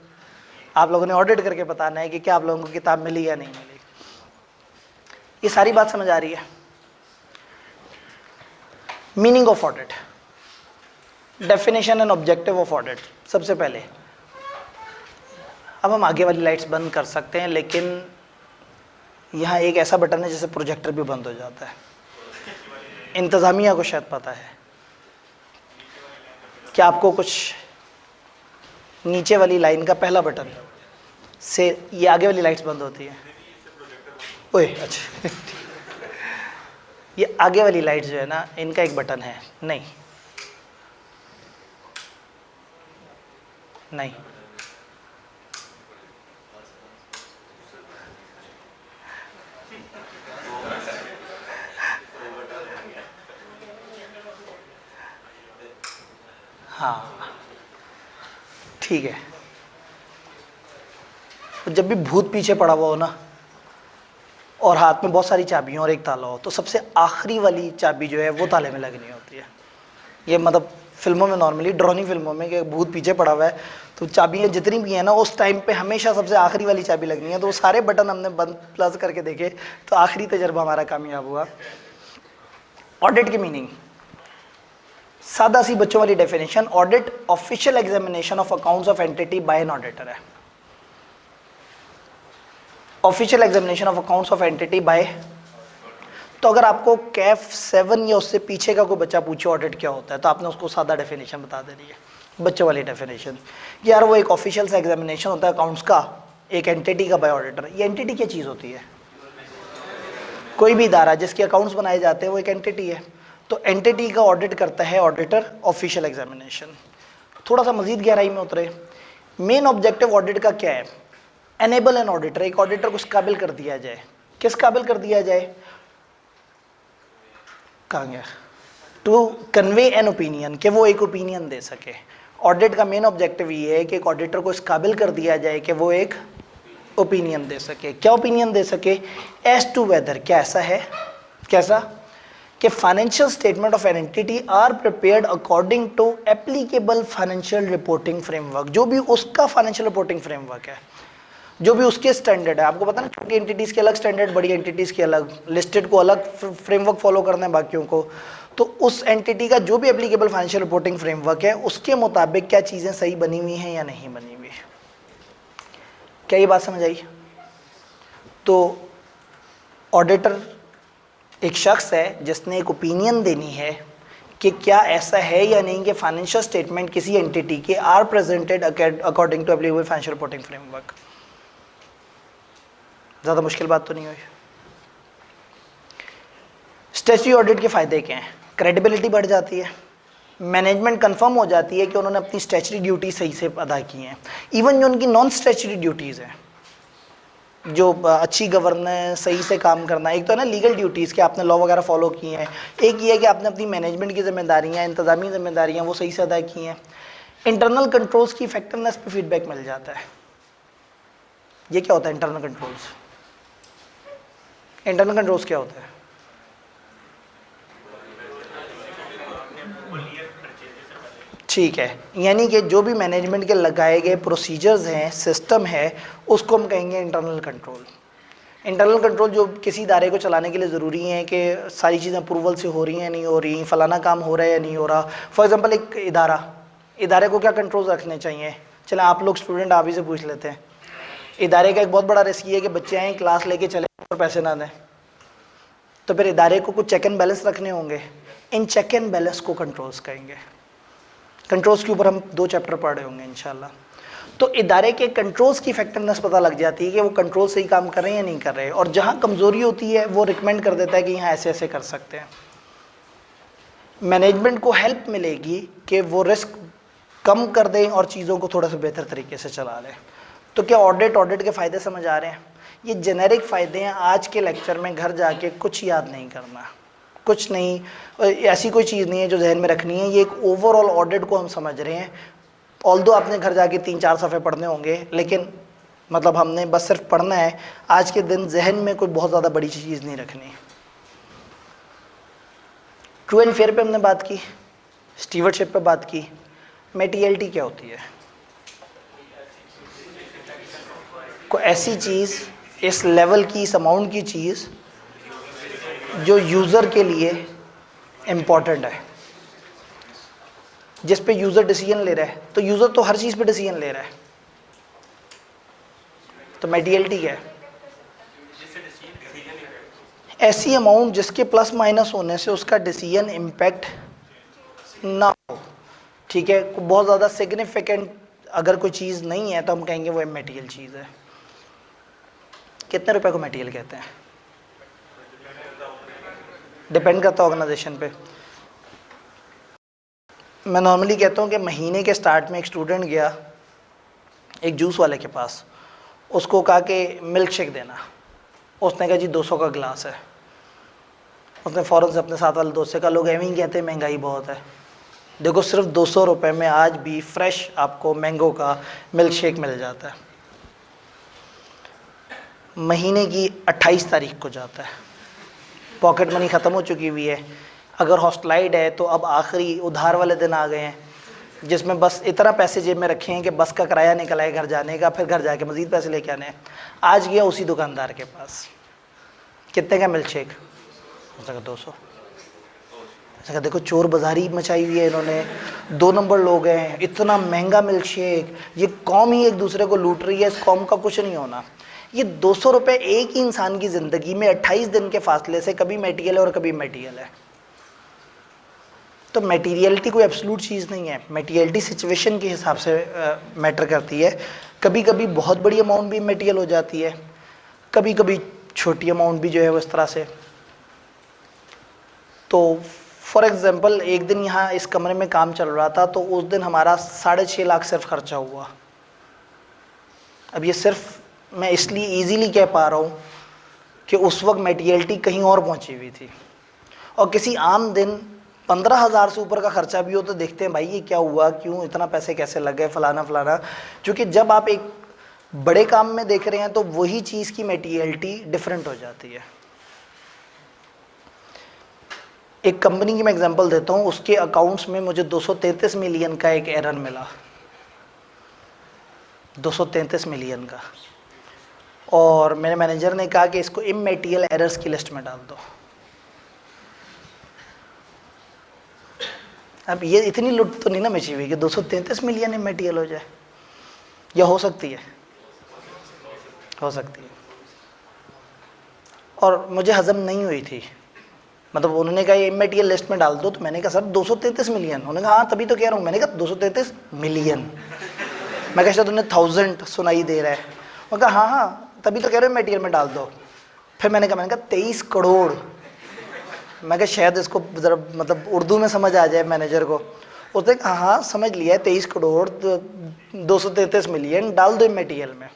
आप लोगों ने ऑडिट करके बताना है कि क्या आप लोगों को किताब मिली या नहीं मिली। ये सारी बात समझ आ रही है? Meaning of audit, definition and objective of audit. सबसे पहले अब हम आगे वाली लाइट्स बंद कर सकते हैं, लेकिन यहाँ एक ऐसा बटन है जिससे प्रोजेक्टर भी बंद हो जाता है। इंतज़ामिया को शायद पता है कि आपको कुछ नीचे वाली लाइन का पहला बटन से ये आगे वाली लाइट्स बंद होती है। ओए अच्छा ये आगे वाली लाइट्स जो है ना, इनका एक बटन है। नहीं नहीं, हाँ ठीक है। जब भी भूत पीछे पड़ा हुआ हो ना और हाथ में बहुत सारी चाबियाँ और एक ताला हो, तो सबसे आखिरी वाली चाबी जो है वो ताले में लगनी होती है। ये मतलब फिल्मों में नॉर्मली, डरावनी फिल्मों में, कि भूत पीछे पड़ा हुआ है तो चाबियाँ जितनी भी हैं ना उस टाइम पे हमेशा सबसे आखिरी वाली चाबी लगनी है। तो वो सारे बटन हमने बंद प्लस करके देखे, तो आखिरी तजर्बा हमारा कामयाब हुआ। ऑडिट की मीनिंग सादा सी बच्चों वाली definition, audit official examination of accounts of entity by an auditor है। Official examination of accounts of entity by, तो अगर आपको कैफ 7 या उससे पीछे का कोई बच्चा पूछे ऑडिट क्या होता है, तो आपने उसको सादा डेफिनेशन बता देनी है, बच्चों वाली डेफिनेशन। यार वो एक ऑफिशियल सा एग्जामिनेशन होता है अकाउंट्स का एक एंटिटी का बाय ऑडिटर। ये एंटिटी क्या चीज़ होती है? कोई भी इदारा जिसके अकाउंट्स बनाए जाते हैं वो एक एंटिटी है। तो एंटिटी का ऑडिट करता है ऑडिटर, ऑफिशियल एग्जामिनेशन। थोड़ा सा मजीद गहराई में उतरे, मेन ऑब्जेक्टिव ऑडिट का क्या है? एनेबल एन ऑडिटर, एक ऑडिटर को इस काबिल कर दिया जाए। किस काबिल कर दिया जाए? कहाँ गया? टू कन्वे एन ओपिनियन, कि वो एक ओपिनियन दे सके। ऑडिट का मेन ऑब्जेक्टिव ये है कि एक ऑडिटर को इस काबिल कर दिया जाए कि वो एक ओपिनियन दे सके। क्या ओपिनियन दे सके? एज टू वेदर, क्या ऐसा है, कैसा कि financial statement of an entity are prepared according to applicable financial reporting framework, जो भी उसका फाइनेंशियल रिपोर्टिंग फ्रेमवर्क है, जो भी उसके स्टैंडर्ड है, आपको पता ना छोटी एंटिटीज़ के अलग स्टैंडर्ड, बड़ी एंटिटीज़ के अलग, लिस्टेड को अलग फ्रेमवर्क फॉलो करना है बाकियों को। तो उस एंटिटी का जो भी एप्लीकेबल फाइनेंशियल रिपोर्टिंग फ्रेमवर्क है उसके मुताबिक क्या चीज़ें सही बनी हुई हैं या नहीं बनी हुई। क्या ये बात समझ आई? तो ऑडिटर एक शख्स है जिसने एक ओपिनियन देनी है कि क्या ऐसा है या नहीं कि फाइनेंशियल स्टेटमेंट किसी एंटिटी के are presented according to applicable financial reporting framework. ज़्यादा मुश्किल बात तो नहीं हुई। स्टैट्यूटरी ऑडिट के फ़ायदे क्या हैं? क्रेडिबिलिटी बढ़ जाती है, मैनेजमेंट कंफर्म हो जाती है कि उन्होंने अपनी स्टैट्यूटरी ड्यूटी सही से अदा की हैं। इवन जो उनकी नॉन स्टैट्यूटरी ड्यूटीज़ हैं, जो अच्छी गवर्नेंस, सही से काम करना, एक तो है ना लीगल ड्यूटीज़ कि आपने लॉ वगैरह फॉलो किए हैं, एक ये है कि आपने अपनी मैनेजमेंट की जिम्मेदारियाँ, इंतज़ामी जिम्मेदारियाँ वो सही से अदा की हैं। इंटरनल कंट्रोल्स की इफेक्टिवनेस पे फीडबैक मिल जाता है। ये क्या होता है इंटरनल कंट्रोल्स? इंटरनल कंट्रोल्स क्या होता है? ठीक है, यानी कि जो भी मैनेजमेंट के लगाए गए प्रोसीजर्स हैं, सिस्टम है, उसको हम कहेंगे इंटरनल कंट्रोल। इंटरनल कंट्रोल जो किसी इदारे को चलाने के लिए ज़रूरी है कि सारी चीज़ें अप्रूवल से हो रही हैं नहीं हो रही, फ़लाना काम हो रहा है या नहीं हो रहा। फॉर एग्जांपल एक इदारे को क्या कंट्रोल्स रखने चाहिए? चले आप लोग स्टूडेंट आप ही से पूछ लेते हैं। इदारे का एक बहुत बड़ा रिस्क ये है कि बच्चे आएँ क्लास लेके चले और पैसे ना दें, तो फिर इदारे को कुछ चेक एंड बैलेंस रखने होंगे। इन चेक एंड बैलेंस को कंट्रोल्स कहेंगे। कंट्रोल्स के ऊपर हम 2 चैप्टर पढ़ रहे होंगे इंशाल्लाह। तो इदारे के कंट्रोल्स की इफेक्टिवनेस पता लग जाती है कि वो कंट्रोल सही काम कर रहे हैं या नहीं कर रहे हैं, और जहाँ कमज़ोरी होती है वो रिकमेंड कर देता है कि यहाँ ऐसे ऐसे कर सकते हैं। मैनेजमेंट को हेल्प मिलेगी कि वो रिस्क कम कर दें और चीज़ों को थोड़ा सा बेहतर तरीके से चला लें। तो क्या ऑडिट के फ़ायदे समझ आ रहे हैं? ये जेनेरिक फ़ायदे हैं, आज के लेक्चर में घर जाके कुछ याद नहीं करना, कुछ नहीं, ऐसी कोई चीज़ नहीं है जो जहन में रखनी है। ये एक ओवरऑल ऑडिट को हम समझ रहे हैं। ऑल्दो आपने घर जाके 3-4 सफ़े पढ़ने होंगे, लेकिन मतलब हमने बस सिर्फ पढ़ना है। आज के दिन जहन में कोई बहुत ज़्यादा बड़ी चीज़ नहीं रखनी। ट्रू एंड फेयर पे हमने बात की, स्टीवर्डशिप पे बात की। मेटीरियलिटी क्या होती है? कोई ऐसी चीज़, इस लेवल की, इस अमाउंट की चीज़ जो यूज़र के लिए इम्पॉर्टेंट है, जिस पे यूज़र डिसीजन ले रहा है। तो यूज़र तो हर चीज़ पे डिसीजन ले रहा है, तो मेटीरियलिटी क्या है? ऐसी अमाउंट जिसके प्लस माइनस होने से उसका डिसीजन इम्पैक्ट ना हो। ठीक है, बहुत ज़्यादा सिग्निफिकेंट अगर कोई चीज़ नहीं है तो हम कहेंगे वो मटेरियल चीज़ है। कितने रुपए को मटेरियल कहते हैं? डिपेंड करता है ऑर्गेनाइजेशन पे। मैं नॉर्मली कहता हूँ कि महीने के स्टार्ट में एक स्टूडेंट गया एक जूस वाले के पास, उसको कहा कि मिल्क शेक देना। उसने कहा जी 200 का गिलास है। उसने फ़ौरन से अपने साथ वाले दोस्त से कहा लोग एवं ही कहते हैं महंगाई बहुत है, देखो सिर्फ 200 रुपये में आज भी फ्रेश आपको मैंगो का मिल्क शेक मिल जाता है। महीने की 28 तारीख को जाता है, पॉकेट मनी ख़त्म हो चुकी हुई है। अगर हॉस्टलाइड है तो अब आखिरी उधार वाले दिन आ गए हैं, जिसमें बस इतना पैसे जेब में रखे हैं कि बस का किराया निकल आए घर जाने का, फिर घर जाके मज़ीद पैसे लेके आने हैं। आज गया उसी दुकानदार के पास, कितने का मिल्क शेक? उसने कहा 200। उसने कहा देखो चोर बाजारी मचाई हुई है इन्होंने, 2 नंबर लोग हैं, इतना महंगा मिल्क शेक, ये कौम ही एक दूसरे को लूट रही है, इस कौम का कुछ नहीं होना। ये 200 रुपये एक ही इंसान की ज़िंदगी में 28 दिन के फासले से कभी मटेरियल और कभी मटेरियल है। तो मटेरियलिटी कोई एब्सोल्यूट चीज़ नहीं है, मटेरियलिटी सिचुएशन के हिसाब से मैटर करती है। कभी कभी बहुत बड़ी अमाउंट भी मटेरियल हो जाती है, कभी कभी छोटी अमाउंट भी जो है वो इस तरह से। तो फॉर एग्ज़ाम्पल एक दिन यहाँ इस कमरे में काम चल रहा था, तो उस दिन हमारा 6.5 लाख सिर्फ खर्चा हुआ। अब ये सिर्फ मैं इसलिए ईजीली कह पा रहा हूँ कि उस वक्त मटेरियलिटी कहीं और पहुँची हुई थी। और किसी आम दिन 15,000 से ऊपर का खर्चा भी हो तो देखते हैं भाई ये क्या हुआ, क्यों इतना पैसे कैसे लग गए, फलाना फलाना। क्योंकि जब आप एक बड़े काम में देख रहे हैं तो वही चीज़ की मटेरियलिटी डिफरेंट हो जाती है। एक कंपनी की मैं एग्जांपल देता हूँ, उसके अकाउंट्स में मुझे 233 मिलियन का एक एरर मिला, 233 मिलियन का। और मेरे मैनेजर ने कहा कि इसको इमैटेरियल एरर्स की लिस्ट में डाल दो। अब ये इतनी लुट तो नहीं ना मची हुई कि 233 मिलियन इमैटेरियल हो जाए, या हो सकती है? हो सकती है। और मुझे हजम नहीं हुई थी, मतलब उन्होंने कहा ये इमैटेरियल लिस्ट में डाल दो, तो मैंने कहा सर 233 मिलियन। उन्होंने कहा हाँ तभी तो कह रहा हूँ। मैंने कहा 233 मिलियन। मैं कहा शायद उन्हें 1000 सुनाई दे रहा है। उन्होंने कहा हाँ हाँ तभी तो कह रहे हो इमैटेरियल में डाल दो। फिर मैंने कहा 23 करोड़। मैं कहा शायद इसको ज़रा मतलब उर्दू में समझ आ जाए मैनेजर को। उसने कहा हाँ समझ लिया है, 23 करोड़ 233 मिलियन डाल दो इमैटेरियल में।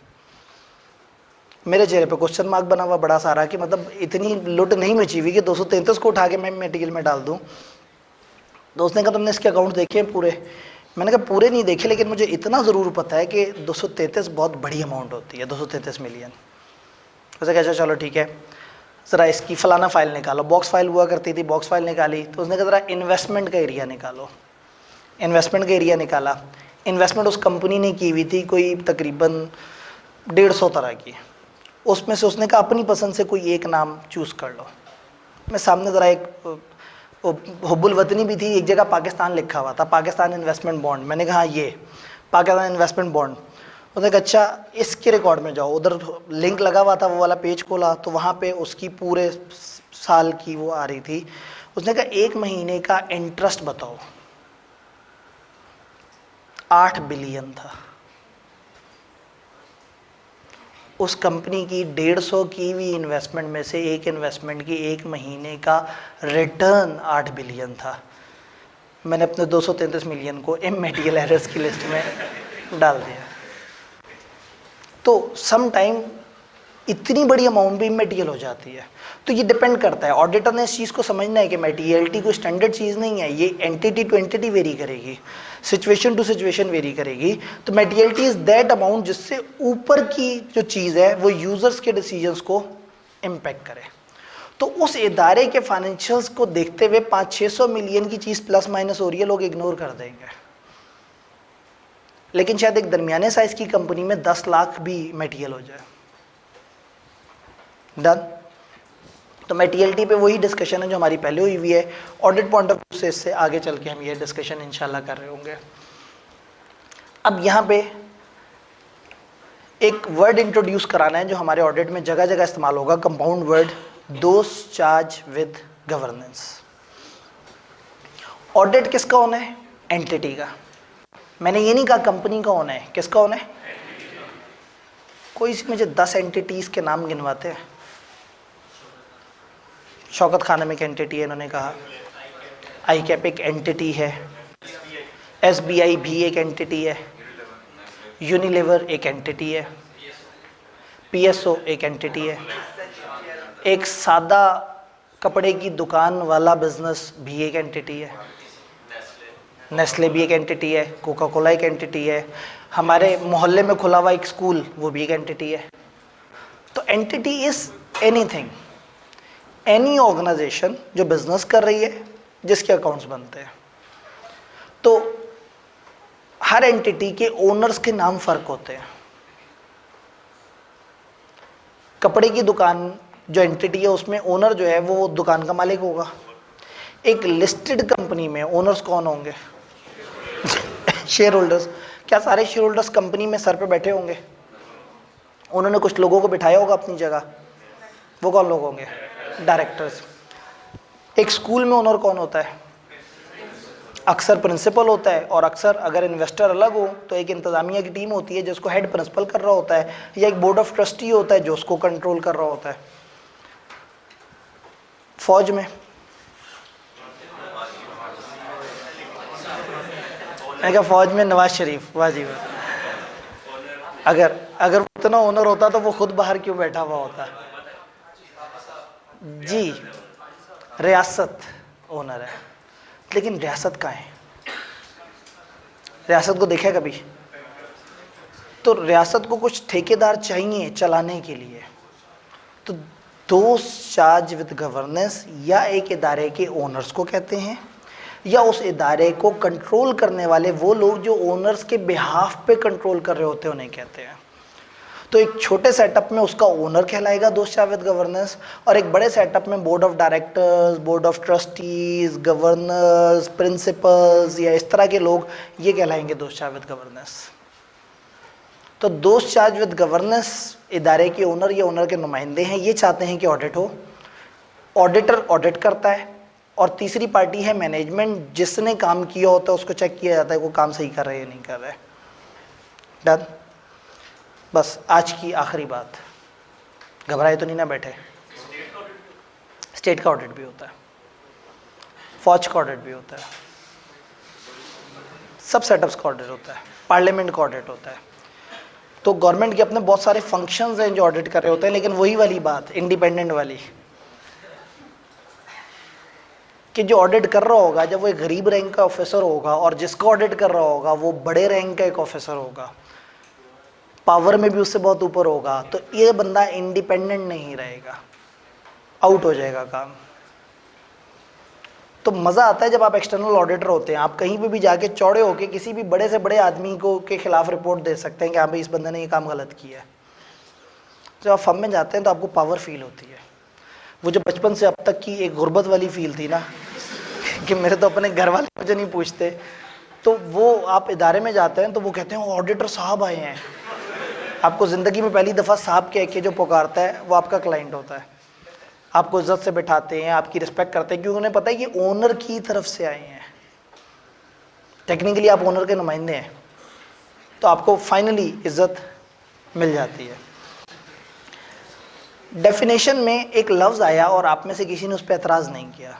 मेरे चेहरे पे क्वेश्चन मार्क बना हुआ बड़ा सारा कि मतलब इतनी लुट नहीं मची हुई कि 233 को उठा के मैं इमैटेरियल में डाल दूं। तो उसने कहा तुमने इसके अकाउंट देखे हैं पूरे? मैंने कहा पूरे नहीं देखे, लेकिन मुझे इतना ज़रूर पता है कि 233 बहुत बड़ी अमाउंट होती है, 233 मिलियन। उसने कहा अच्छा चलो ठीक है, ज़रा इसकी फ़लाना फ़ाइल निकालो। बॉक्स फाइल हुआ करती थी, बॉक्स फाइल निकाली। तो उसने कहा ज़रा इन्वेस्टमेंट का एरिया निकालो। इन्वेस्टमेंट का एरिया निकाला। इन्वेस्टमेंट उस कंपनी ने की हुई थी कोई तकरीबन 150 तरह की। उसमें से उसने कहा अपनी पसंद से कोई एक नाम चूज़ कर लो। मैं सामने ज़रा एक हुब्बुल वतनी भी थी, एक जगह पाकिस्तान लिखा हुआ था, पाकिस्तान इन्वेस्टमेंट बॉन्ड। मैंने कहा हाँ ये पाकिस्तान इन्वेस्टमेंट बॉन्ड। उसने कहा अच्छा इसके रिकॉर्ड में जाओ। उधर लिंक लगा हुआ था, वो वाला पेज खोला तो वहाँ पे उसकी पूरे साल की वो आ रही थी। उसने कहा 1 महीने का इंटरेस्ट बताओ। 8 बिलियन था। उस कंपनी की 150 की हुई इन्वेस्टमेंट में से एक इन्वेस्टमेंट की 1 महीने का रिटर्न 8 बिलियन था। मैंने अपने 233 मिलियन को इमैटेरियल एरर्स की लिस्ट में डाल दिया। तो सम टाइम इतनी बड़ी अमाउंट भी इमैटेरियल हो जाती है। तो ये डिपेंड करता है, ऑडिटर ने इस चीज़ को समझना है कि मटेरियलिटी कोई स्टैंडर्ड चीज़ नहीं है, ये एंटिटी टू एंटिटी वेरी करेगी, सिचुएशन टू सिचुएशन वेरी करेगी। तो मटेरियलिटी इज़ दैट अमाउंट जिससे ऊपर की जो चीज़ है वो यूज़र्स के डिसीजंस को इम्पेक्ट करे। तो उस इदारे के फाइनेंशियल्स को देखते हुए 500-600 मिलियन की चीज़ प्लस माइनस हो रही है, लोग इग्नोर कर देंगे। लेकिन शायद एक दरमियाने साइज की कंपनी में 10 लाख भी मटेरियल हो जाए। डन। तो मटेरियलिटी पे वही डिस्कशन है जो हमारी पहले हुई हुई है। ऑडिट पॉइंट ऑफ व्यू से इससे आगे चल के हम ये डिस्कशन इंशाल्लाह कर रहे होंगे। अब यहाँ पे एक वर्ड इंट्रोड्यूस कराना है जो हमारे ऑडिट में जगह जगह इस्तेमाल होगा, compound word, those charge with governance. Audit किसका होना है? एंटिटी का। मैंने ये नहीं कहा कंपनी का होना है, किसका होना है? कोई सी मुझे 10 एंटिटीज़ के नाम गिनवाते हैं। शौकत खानम एक एंटिटी है, इन्होंने कहा। आई कैप एक एंटिटी है, SBI भी एक एंटिटी है, यूनिलीवर एक एंटिटी है, PSO एक एंटिटी है, एक सादा कपड़े की दुकान वाला बिजनेस भी एक एंटिटी है, नेस्ले भी एक एंटिटी है, कोका कोला एक एंटिटी है, हमारे मोहल्ले में खुला हुआ एक स्कूल वो भी एक एंटिटी है। तो entity is anything, any organization जो बिजनेस कर रही है जिसके अकाउंट्स बनते हैं। तो हर एंटिटी के ओनर्स के नाम फर्क होते हैं। कपड़े की दुकान जो एंटिटी है उसमें ओनर जो है वो दुकान का मालिक होगा। एक लिस्टेड कंपनी में ओनर्स कौन होंगे? Share holders. क्या सारे शेयर होल्डर्स कंपनी में सर पे बैठे होंगे? उन्होंने कुछ लोगों को बिठाया होगा अपनी जगह। वो कौन लोग होंगे? डायरेक्टर्स। एक स्कूल में ओनर कौन होता है? अक्सर प्रिंसिपल होता है, और अक्सर अगर इन्वेस्टर अलग हो तो एक इंतज़ामिया की टीम होती है जिसको हेड प्रिंसिपल कर रहा होता है, या एक बोर्ड ऑफ ट्रस्टी होता है जो उसको कंट्रोल कर रहा होता है। फौज में मैं क्या, फौज में नवाज शरीफ, वाह जी वाह। अगर उतना ओनर होता तो वो खुद बाहर क्यों बैठा हुआ होता? जी, रियासत ओनर है। लेकिन रियासत कहाँ है? रियासत को देखा कभी? तो रियासत को कुछ ठेकेदार चाहिए चलाने के लिए। तो दोज चार्ज विद गवर्नेंस या एक इदारे के ओनर्स को कहते हैं, या उस इदारे को कंट्रोल करने वाले वो लोग जो ओनर्स के बिहाफ पे कंट्रोल कर रहे होते हैं उन्हें कहते हैं। तो एक छोटे सेटअप में उसका ओनर कहलाएगा दोस्त शाह विद गवर्नेंस, और एक बड़े सेटअप में board of directors, board of trustees, governors, principles या इस तरह के लोग, ये कहलाएंगे दोस्त शाह विद गवर्नेंस। तो दोस्त शाह विद गवर्नेंस इदारे के ओनर या ओनर के नुमाइंदे हैं, ये चाहते हैं कि ऑडिट हो। ऑडिटर ऑडिट करता है, और तीसरी पार्टी है मैनेजमेंट, जिसने काम किया होता है उसको चेक किया जाता है वो काम सही कर रहे हैं या नहीं कर रहे। डन। बस आज की आखिरी बात, घबराए तो नहीं ना बैठे। स्टेट का ऑडिट भी होता है, फौज का ऑडिट भी होता है, सब सेटअप्स का ऑडिट होता है, पार्लियामेंट का ऑडिट होता है। तो गवर्नमेंट के अपने बहुत सारे फंक्शंस हैं जो ऑडिट कर रहे होते हैं, लेकिन वही वाली बात इंडिपेंडेंट वाली कि जो ऑडिट कर रहा होगा, जब वो एक गरीब रैंक का ऑफिसर होगा और जिसको ऑडिट कर रहा होगा वो बड़े रैंक का एक ऑफिसर होगा, पावर में भी उससे बहुत ऊपर होगा, तो ये बंदा इंडिपेंडेंट नहीं रहेगा, आउट हो जाएगा काम। तो मज़ा आता है जब आप एक्सटर्नल ऑडिटर होते हैं, आप कहीं पे भी जाके चौड़े होके किसी भी बड़े से बड़े आदमी को के खिलाफ रिपोर्ट दे सकते हैं कि हाँ भाई इस बंदे ने ये काम गलत किया है। जब आप फर्म में जाते हैं तो आपको पावर फील होती है, वो जो बचपन से अब तक की एक गुर्बत वाली फील थी ना कि मेरे तो अपने घर वाले मुझे नहीं पूछते, तो वो आप इदारे में जाते हैं तो वो कहते हैं ऑडिटर साहब आए हैं। आपको ज़िंदगी में पहली दफ़ा साहब कह के जो पुकारता है वो आपका क्लाइंट होता है, आपको इज्जत से बिठाते हैं, आपकी रिस्पेक्ट करते हैं, क्योंकि उन्हें पता है कि ओनर की तरफ से आए हैं। टेक्निकली आप ओनर के नुमाइंदे हैं, तो आपको फाइनली इज्जत मिल जाती है। डेफिनेशन में एक लफ्ज़ आया और आप में से किसी ने उस पर एतराज़ नहीं किया।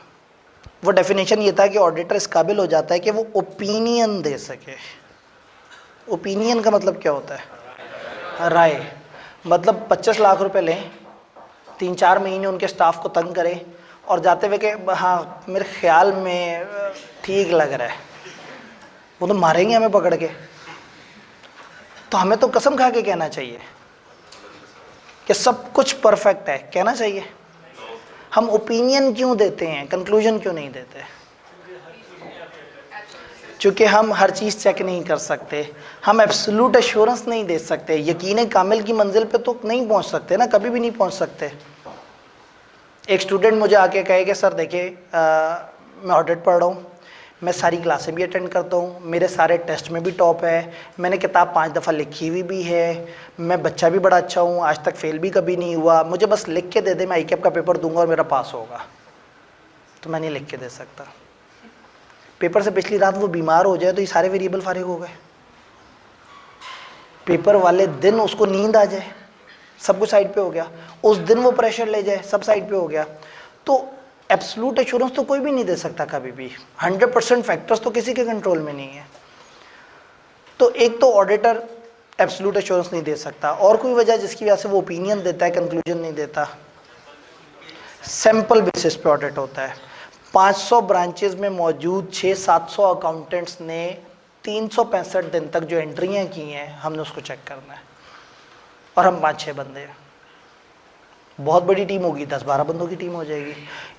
वो डेफिनेशन ये था कि ऑडिटर इस काबिल हो जाता है कि वो ओपिनियन दे सके। ओपिनियन का मतलब क्या होता है? राय। मतलब 25 लाख रुपए लें, 3-4 महीने उनके स्टाफ को तंग करें और जाते हुए कि हाँ मेरे ख्याल में ठीक लग रहा है, वो तो मारेंगे हमें पकड़ के। तो हमें तो कसम खा के कहना चाहिए कि सब कुछ परफेक्ट है, कहना चाहिए। हम ओपिनियन क्यों देते हैं, कंक्लूजन क्यों नहीं देते? चूँकि हम हर चीज़ चेक नहीं कर सकते, हम एब्सोल्यूट एश्योरेंस नहीं दे सकते, यकीन कामिल की मंजिल पे तो नहीं पहुंच सकते ना, कभी भी नहीं पहुंच सकते। एक स्टूडेंट मुझे आके कहे कि सर देखिए मैं ऑडिट पढ़ रहा हूँ, मैं सारी क्लासें भी अटेंड करता हूँ, मेरे सारे टेस्ट में भी टॉप है, मैंने किताब 5 दफ़ा लिखी हुई भी है, मैं बच्चा भी बड़ा अच्छा हूँ, आज तक फेल भी कभी नहीं हुआ, मुझे बस लिख के दे दे, मैं आईकैप का पेपर दूंगा और मेरा पास होगा। तो मैं नहीं लिख के दे सकता। पेपर से पिछली रात वो बीमार हो जाए तो ये सारे वेरिएबल फारिग हो गए। पेपर वाले दिन उसको नींद आ जाए, सब कुछ साइड पे हो गया। उस दिन वो प्रेशर ले जाए, सब साइड पे हो गया। तो एब्सोल्यूट एश्योरेंस तो कोई भी नहीं दे सकता कभी भी। 100% फैक्टर्स तो किसी के कंट्रोल में नहीं है। तो एक तो ऑडिटर एब्सोल्यूट एश्योरेंस नहीं दे सकता, और कोई वजह जिसकी वजह से वो ओपिनियन देता है, कंक्लूजन नहीं देता। सैंपल बेसिस पे ऑडिट होता है। 500 ब्रांचेस में मौजूद 600-700 अकाउंटेंट्स ने 365 दिन तक जो एंट्रियां की हैं हमने उसको चेक करना है, और हम 5-6 बंदे हैं। बहुत बड़ी टीम होगी, 10-12 बंदों की टीम हो जाएगी।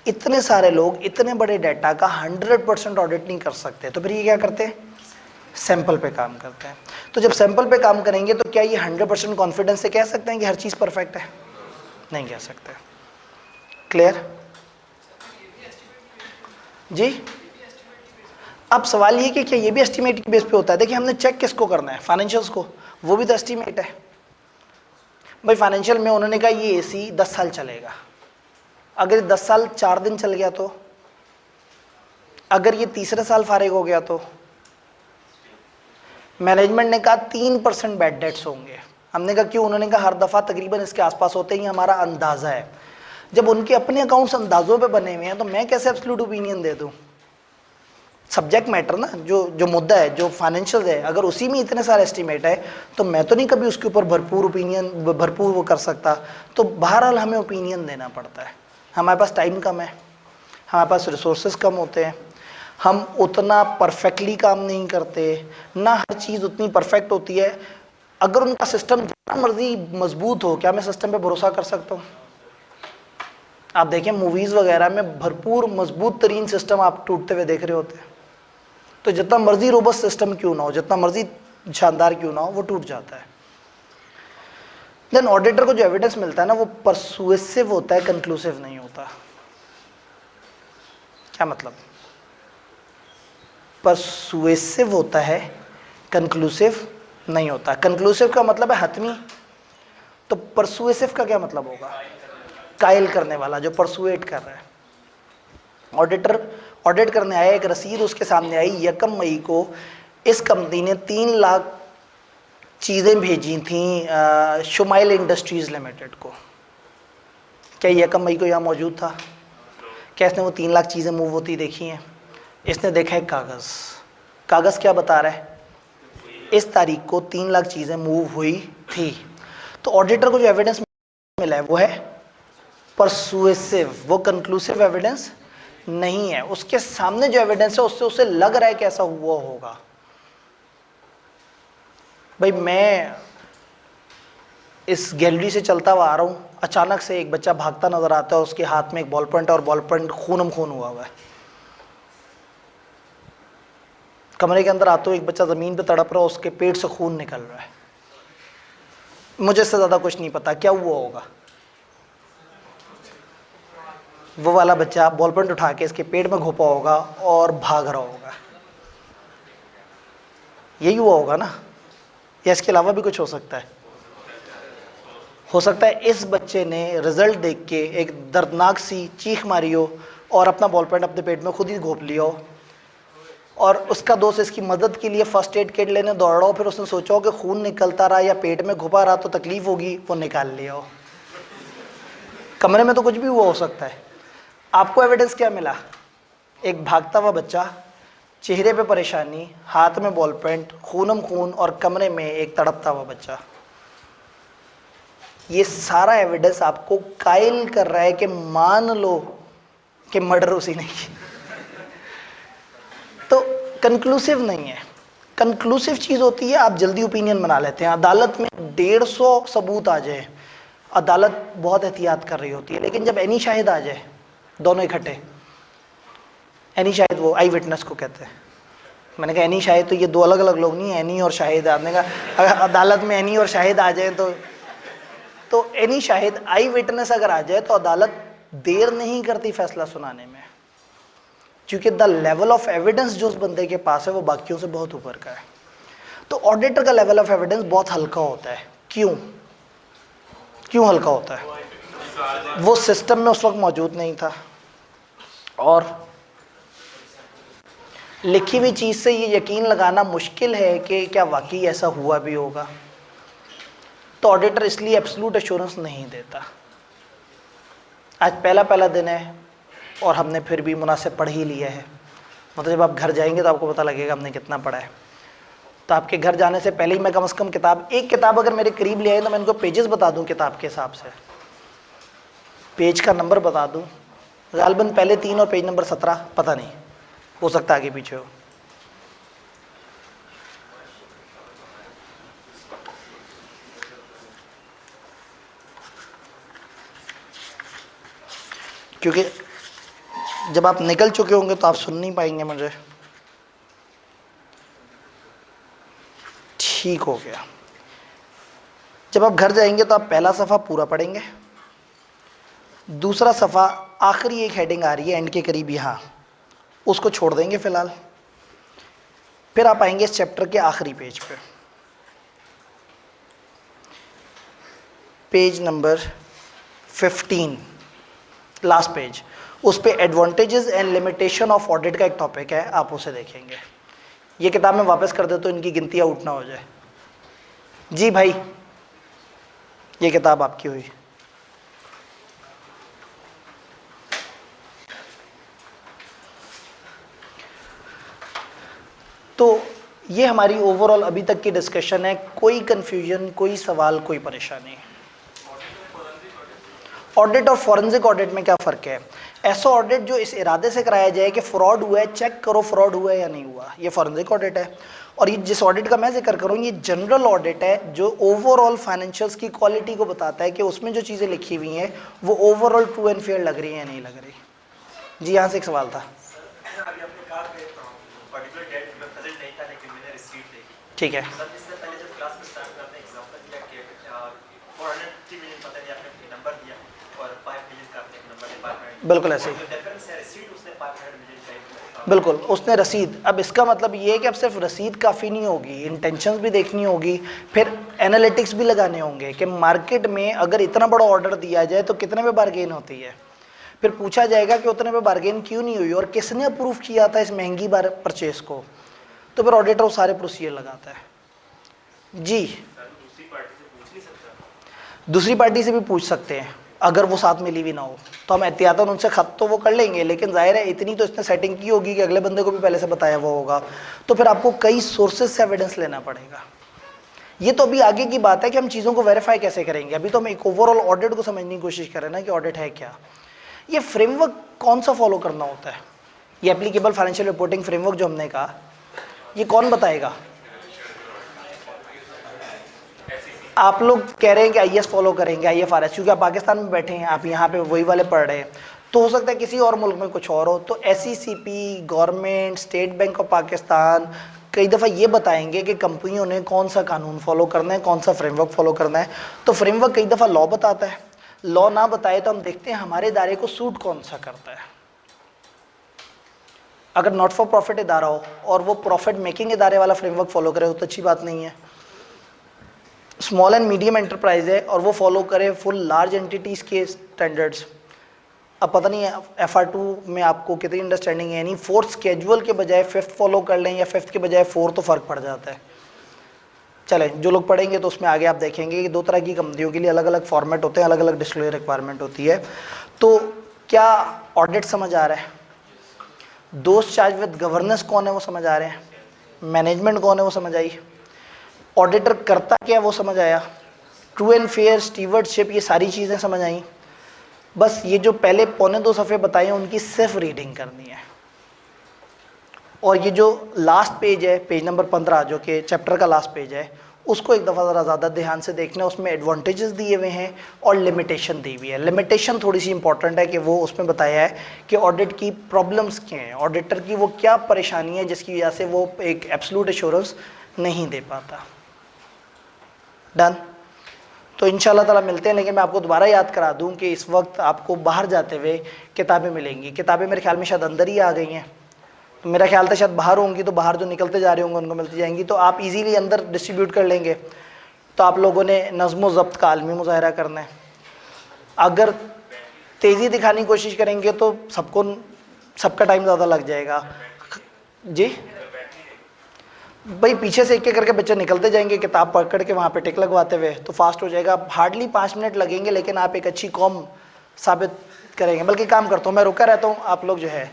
इतने सारे लोग इतने बड़े डाटा का 100% ऑडिट नहीं कर सकते, तो फिर ये क्या करते हैं? सैंपल पे काम करते हैं। तो जब सैंपल पे काम करेंगे तो क्या ये 100% कॉन्फिडेंस से कह सकते हैं कि हर चीज़ परफेक्ट है? नहीं कह सकते। क्लियर जी? अब सवाल ये कि क्या ये भी एस्टिमेट की बेस पे होता है? देखिए हमने चेक किसको करना है? फाइनेंशियल्स को, वो भी तो एस्टिमेट है भाई। फाइनेंशियल में उन्होंने कहा ये एसी 10 साल चलेगा, अगर 10 साल 4 दिन चल गया तो, अगर ये तीसरे साल फारिग हो गया तो। मैनेजमेंट ने कहा 3% बैड डेट्स होंगे। हमने कहा क्यों? उन्होंने कहा हर दफ़ा तकरीबन इसके आसपास होते ही, हमारा अंदाज़ा है। जब उनके अपने अकाउंट्स अंदाजों पे बने हुए हैं तो मैं कैसे एब्सोल्यूट ओपिनियन दे दूं? सब्जेक्ट मैटर ना, जो मुद्दा है, जो फाइनेंशियल है, अगर उसी में इतने सारे एस्टीमेट है तो मैं तो नहीं कभी उसके ऊपर भरपूर वो कर सकता। तो बहरहाल हमें ओपिनियन देना पड़ता है। हमारे पास टाइम कम है, हमारे पास रिसोर्सेज कम होते हैं, हम उतना परफेक्टली काम नहीं करते ना, हर चीज़ उतनी परफेक्ट होती है। अगर उनका सिस्टम जितना मर्जी मजबूत हो, क्या मैं सिस्टम पे भरोसा कर सकता हूँ? आप देखें मूवीज़ वगैरह में भरपूर मजबूत तरीन सिस्टम आप टूटते हुए देख रहे होते हैं। तो जितना मर्जी रोबस्ट सिस्टम क्यों ना हो, जितना मर्जी शानदार क्यों ना हो, वो टूट जाता है। देन ऑडिटर को जो एविडेंस मिलता है ना वो परसुएसिव होता है, कंक्लूसिव नहीं होता। क्या मतलब? परसुएसिव होता है, कंक्लूसिव नहीं होता। कंक्लूसिव का मतलब है हतमी, तो परसुएसिव का क्या मतलब होगा? कायल करने वाला, जो परसुएट कर रहा है। ऑडिटर ऑडिट करने आया, एक रसीद उसके सामने आई, 1 मई को इस कंपनी ने 3 लाख चीज़ें भेजी थी शुमाइल इंडस्ट्रीज़ लिमिटेड को। क्या 1 मई को यहाँ मौजूद था? क्या इसने वो 3 लाख चीज़ें मूव होती देखी हैं? इसने देखा है कागज़। कागज़ क्या बता रहा है? इस तारीख को 3 लाख चीज़ें मूव हुई थी। तो ऑडिटर को जो एविडेंस मिला है वो है परसुएसिव, वो कंक्लूसिव एविडेंस नहीं है। उसके सामने जो एविडेंस है उससे उसे लग रहा है कि ऐसा हुआ होगा। भाई मैं इस गैलरी से चलता हुआ आ रहा हूँ, अचानक से एक बच्चा भागता नजर आता है, उसके हाथ में एक बॉल पॉइंट है और बॉल पॉइंट खूनम खून हुआ है। कमरे के अंदर आते हुए एक बच्चा ज़मीन पे तड़प रहा है, उसके पेट से खून निकल रहा है। मुझे इससे ज़्यादा कुछ नहीं पता क्या हुआ होगा। वो वाला बच्चा बॉल पॉइंट उठा के इसके पेट में घोपा होगा और भाग रहा होगा। यही हुआ होगा ना, या इसके अलावा भी कुछ हो सकता है? हो सकता है इस बच्चे ने रिजल्ट देख के एक दर्दनाक सी चीख मारी हो और अपना बॉल पॉइंट अपने पेट में खुद ही घोप लिया हो, और उसका दोस्त इसकी मदद के लिए फर्स्ट एड किट लेने दौड़ा हो, फिर उसने सोचा हो कि खून निकलता रहा या पेट में घुपा रहा तो तकलीफ होगी, वो निकाल लिया हो। कमरे में तो कुछ भी हुआ हो सकता है। आपको एविडेंस क्या मिला? एक भागता हुआ बच्चा, चेहरे पे परेशानी, हाथ में बॉल पेंट, खूनम खून, और कमरे में एक तड़पता हुआ बच्चा। ये सारा एविडेंस आपको कायल कर रहा है कि मान लो कि मर्डर उसी ने की। तो कंक्लूसिव नहीं है। कंक्लूसिव चीज़ होती है आप जल्दी ओपिनियन बना लेते हैं। अदालत में 150 सबूत आ जाए, अदालत बहुत एहतियात कर रही होती है, लेकिन जब एनी शाहिद आ जाए, दोनों इकट्ठे, एनी शाहिद वो आई विटनेस को कहते हैं। मैंने कहा एनी शाहिद तो ये 2 अलग अलग लोग नहीं है, एनी और शाहिद। आपने कहा अगर अदालत में एनी और शाहिद आ जाए तो एनी शाहिद, आई विटनेस अगर आ जाए तो अदालत देर नहीं करती फैसला सुनाने में, क्योंकि द लेवल ऑफ एविडेंस जो उस बंदे के पास है वो बाकियों से बहुत ऊपर का है। तो ऑडिटर का लेवल ऑफ एविडेंस बहुत हल्का होता है। क्यों हल्का होता है? वो सिस्टम में उस वक्त मौजूद नहीं था, और लिखी हुई चीज़ से ये यकीन लगाना मुश्किल है कि क्या वाकई ऐसा हुआ भी होगा। तो ऑडिटर इसलिए एब्सोल्यूट एश्योरेंस नहीं देता। आज पहला दिन है और हमने फिर भी मुनासिब पढ़ ही लिया है। मतलब जब आप घर जाएंगे तो आपको पता लगेगा हमने कितना पढ़ा है। तो आपके घर जाने से पहले ही मैं कम से कम एक किताब अगर मेरे करीब ले आए तो मैं इनको पेजेस बता दूं, किताब के हिसाब से पेज का नंबर बता दूं। गालबन पहले 3 और पेज नंबर 17, पता नहीं, हो सकता है आगे पीछे हो। क्योंकि जब आप निकल चुके होंगे तो आप सुन नहीं पाएंगे मुझे। ठीक हो गया। जब आप घर जाएंगे तो आप पहला सफ़ा पूरा पढ़ेंगे, दूसरा सफ़ा आखिरी एक हेडिंग आ रही है एंड के करीब, यहाँ उसको छोड़ देंगे फ़िलहाल। फिर आप आएंगे इस चैप्टर के आखिरी पेज पे, पेज नंबर 15, लास्ट पेज। उस पे advantages and limitation of audit का एक टॉपिक है, आप उसे देखेंगे। ये किताब मैं वापस कर देता हूँ, इनकी गिनतियाँ उठ ना हो जाए। जी भाई, ये किताब आपकी हुई। तो ये हमारी ओवरऑल अभी तक की डिस्कशन है। कोई कंफ्यूजन, कोई सवाल, कोई परेशानी? ऑडिट और फॉरेंसिक ऑडिट में क्या फ़र्क है? ऐसा ऑडिट जो इस इरादे से कराया जाए कि फ्रॉड हुआ है, चेक करो फ्रॉड हुआ है या नहीं हुआ, ये फॉरेंसिक ऑडिट है। और ये जिस ऑडिट का मैं जिक्र करूँ, ये जनरल ऑडिट है जो ओवरऑल फाइनेंशियल्स की क्वालिटी को बताता है कि उसमें जो चीज़ें लिखी हुई हैं वो ओवरऑल ट्रू एंड फेयर लग रही हैं या नहीं लग रही। जी, यहाँ से एक सवाल था। ठीक है। बिल्कुल ऐसे ही, बिल्कुल उसने रसीद। अब इसका मतलब ये है कि अब सिर्फ रसीद काफ़ी नहीं होगी, इंटेंशंस भी देखनी होगी, फिर एनालिटिक्स भी लगाने होंगे कि मार्केट में अगर इतना बड़ा ऑर्डर दिया जाए तो कितने में बार्गेन होती है, फिर पूछा जाएगा कि उतने में बार्गेन क्यों नहीं हुई और किसने अप्रूव किया था इस महंगी बार परचेस को, तो फिर ऑडिटर वो सारे प्रोसीजर लगाता है जी। दूसरी पार्टी से भी पूछ सकते हैं अगर वो साथ मिली भी ना हो, तो हम एहतियातन उनसे खत तो वो कर लेंगे, लेकिन जाहिर है इतनी तो इसने सेटिंग की होगी कि अगले बंदे को भी पहले से बताया हुआ होगा, तो फिर आपको कई सोर्सेज से एविडेंस लेना पड़ेगा। ये तो अभी आगे की बात है कि हम चीज़ों को वेरीफाई कैसे करेंगे, अभी तो हम एक ओवरऑल ऑडिट को समझने की कोशिश करें ना कि ऑडिट है क्या। ये फ्रेमवर्क कौन सा फॉलो करना होता है, ये एप्लीकेबल फाइनेंशियल रिपोर्टिंग फ्रेमवर्क जो हमने कहा, ये कौन बताएगा? आप लोग कह रहे हैं कि आईएएस फॉलो करेंगे, आईएफआरएस, क्योंकि आप पाकिस्तान में बैठे हैं, आप यहाँ पे वही वाले पढ़ रहे हैं, तो हो सकता है किसी और मुल्क में कुछ और हो, तो SECP, government, state bank of Pakistan कई दफ़ा ये बताएंगे कि कंपनियों ने कौन सा कानून फॉलो करना है, कौन सा फ्रेमवर्क फॉलो करना है। तो फ्रेमवर्क कई दफ़ा लॉ बताता है, लॉ ना बताए तो हम देखते हैं हमारे दायरे को सूट कौन सा करता है। अगर नॉट फॉर प्रॉफिट इदारा हो और वो प्रॉफिट मेकिंग इदारे वाला फ्रेमवर्क फॉलो करे तो अच्छी बात नहीं है। स्मॉल एंड मीडियम एंटरप्राइज है और वो फॉलो करे फुल लार्ज एंटिटीज़ के स्टैंडर्ड्स। अब पता नहीं है FR2 में आपको कितनी अंडरस्टैंडिंग है, यानी फोर्थ स्केजुअल के बजाय फिफ्थ फॉलो कर लें या फिफ्थ के बजाय फोर्थ, तो फ़र्क पड़ जाता है। चलें, जो लोग पढ़ेंगे तो उसमें आगे आप देखेंगे कि दो तरह की कंपनियों के लिए अलग अलग फॉर्मेट होते हैं, अलग अलग डिस्क्लोजर रिक्वायरमेंट होती है। तो क्या ऑडिट समझ आ रहा है? दोस्त चार्ज विद गवर्नेंस कौन है वो समझ आ रहे हैं? मैनेजमेंट कौन है वो समझ आई? ऑडिटर करता क्या वो समझ आया? ट्रू एंड फेयर, स्टीवर्डशिप, ये सारी चीज़ें समझ आई। बस ये जो पहले पौने 2 सफ़े बताए हैं उनकी सिर्फ रीडिंग करनी है, और ये जो लास्ट पेज है, पेज नंबर 15 जो कि चैप्टर का लास्ट पेज है, उसको एक दफ़ा ज़रा ज़्यादा ध्यान से देखना। उसमें एडवांटेजेस दिए हुए हैं और लिमिटेशन दी हुई है। लिमिटेशन थोड़ी सी इंपॉर्टेंट है कि वो उसमें बताया है कि ऑडिट की प्रॉब्लम्स क्या हैं, ऑडिटर की वो क्या परेशानी है जिसकी वजह से वो एक एब्सोल्यूट एश्योरेंस नहीं दे पाता। डन। तो इंशाल्लाह ताला मिलते हैं, लेकिन मैं आपको दोबारा याद करा दूं कि इस वक्त आपको बाहर जाते हुए किताबें मिलेंगी। किताबें मेरे ख्याल में शायद अंदर ही आ गई हैं, तो मेरा ख्याल था शायद बाहर होंगी, तो बाहर जो निकलते जा रहे होंगे उनको मिलती जाएंगी, तो आप इजीली अंदर डिस्ट्रीब्यूट कर लेंगे। तो आप लोगों ने नज़्म ज़ब्त का आलमी मुज़ाहरा करना है। अगर तेज़ी दिखाने की कोशिश करेंगे तो सबका टाइम ज़्यादा लग जाएगा जी। भाई पीछे से एक एक करके बच्चे निकलते जाएंगे किताब पकड़ के वहाँ पे टिक लगवाते हुए, तो फास्ट हो जाएगा। हार्डली 5 मिनट लगेंगे, लेकिन आप एक अच्छी कौम साबित करेंगे। बल्कि काम करता हूँ, मैं रुका रहता हूँ, आप लोग जो है,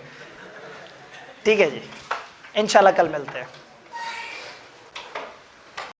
ठीक है जी, इंशाल्लाह कल मिलते हैं।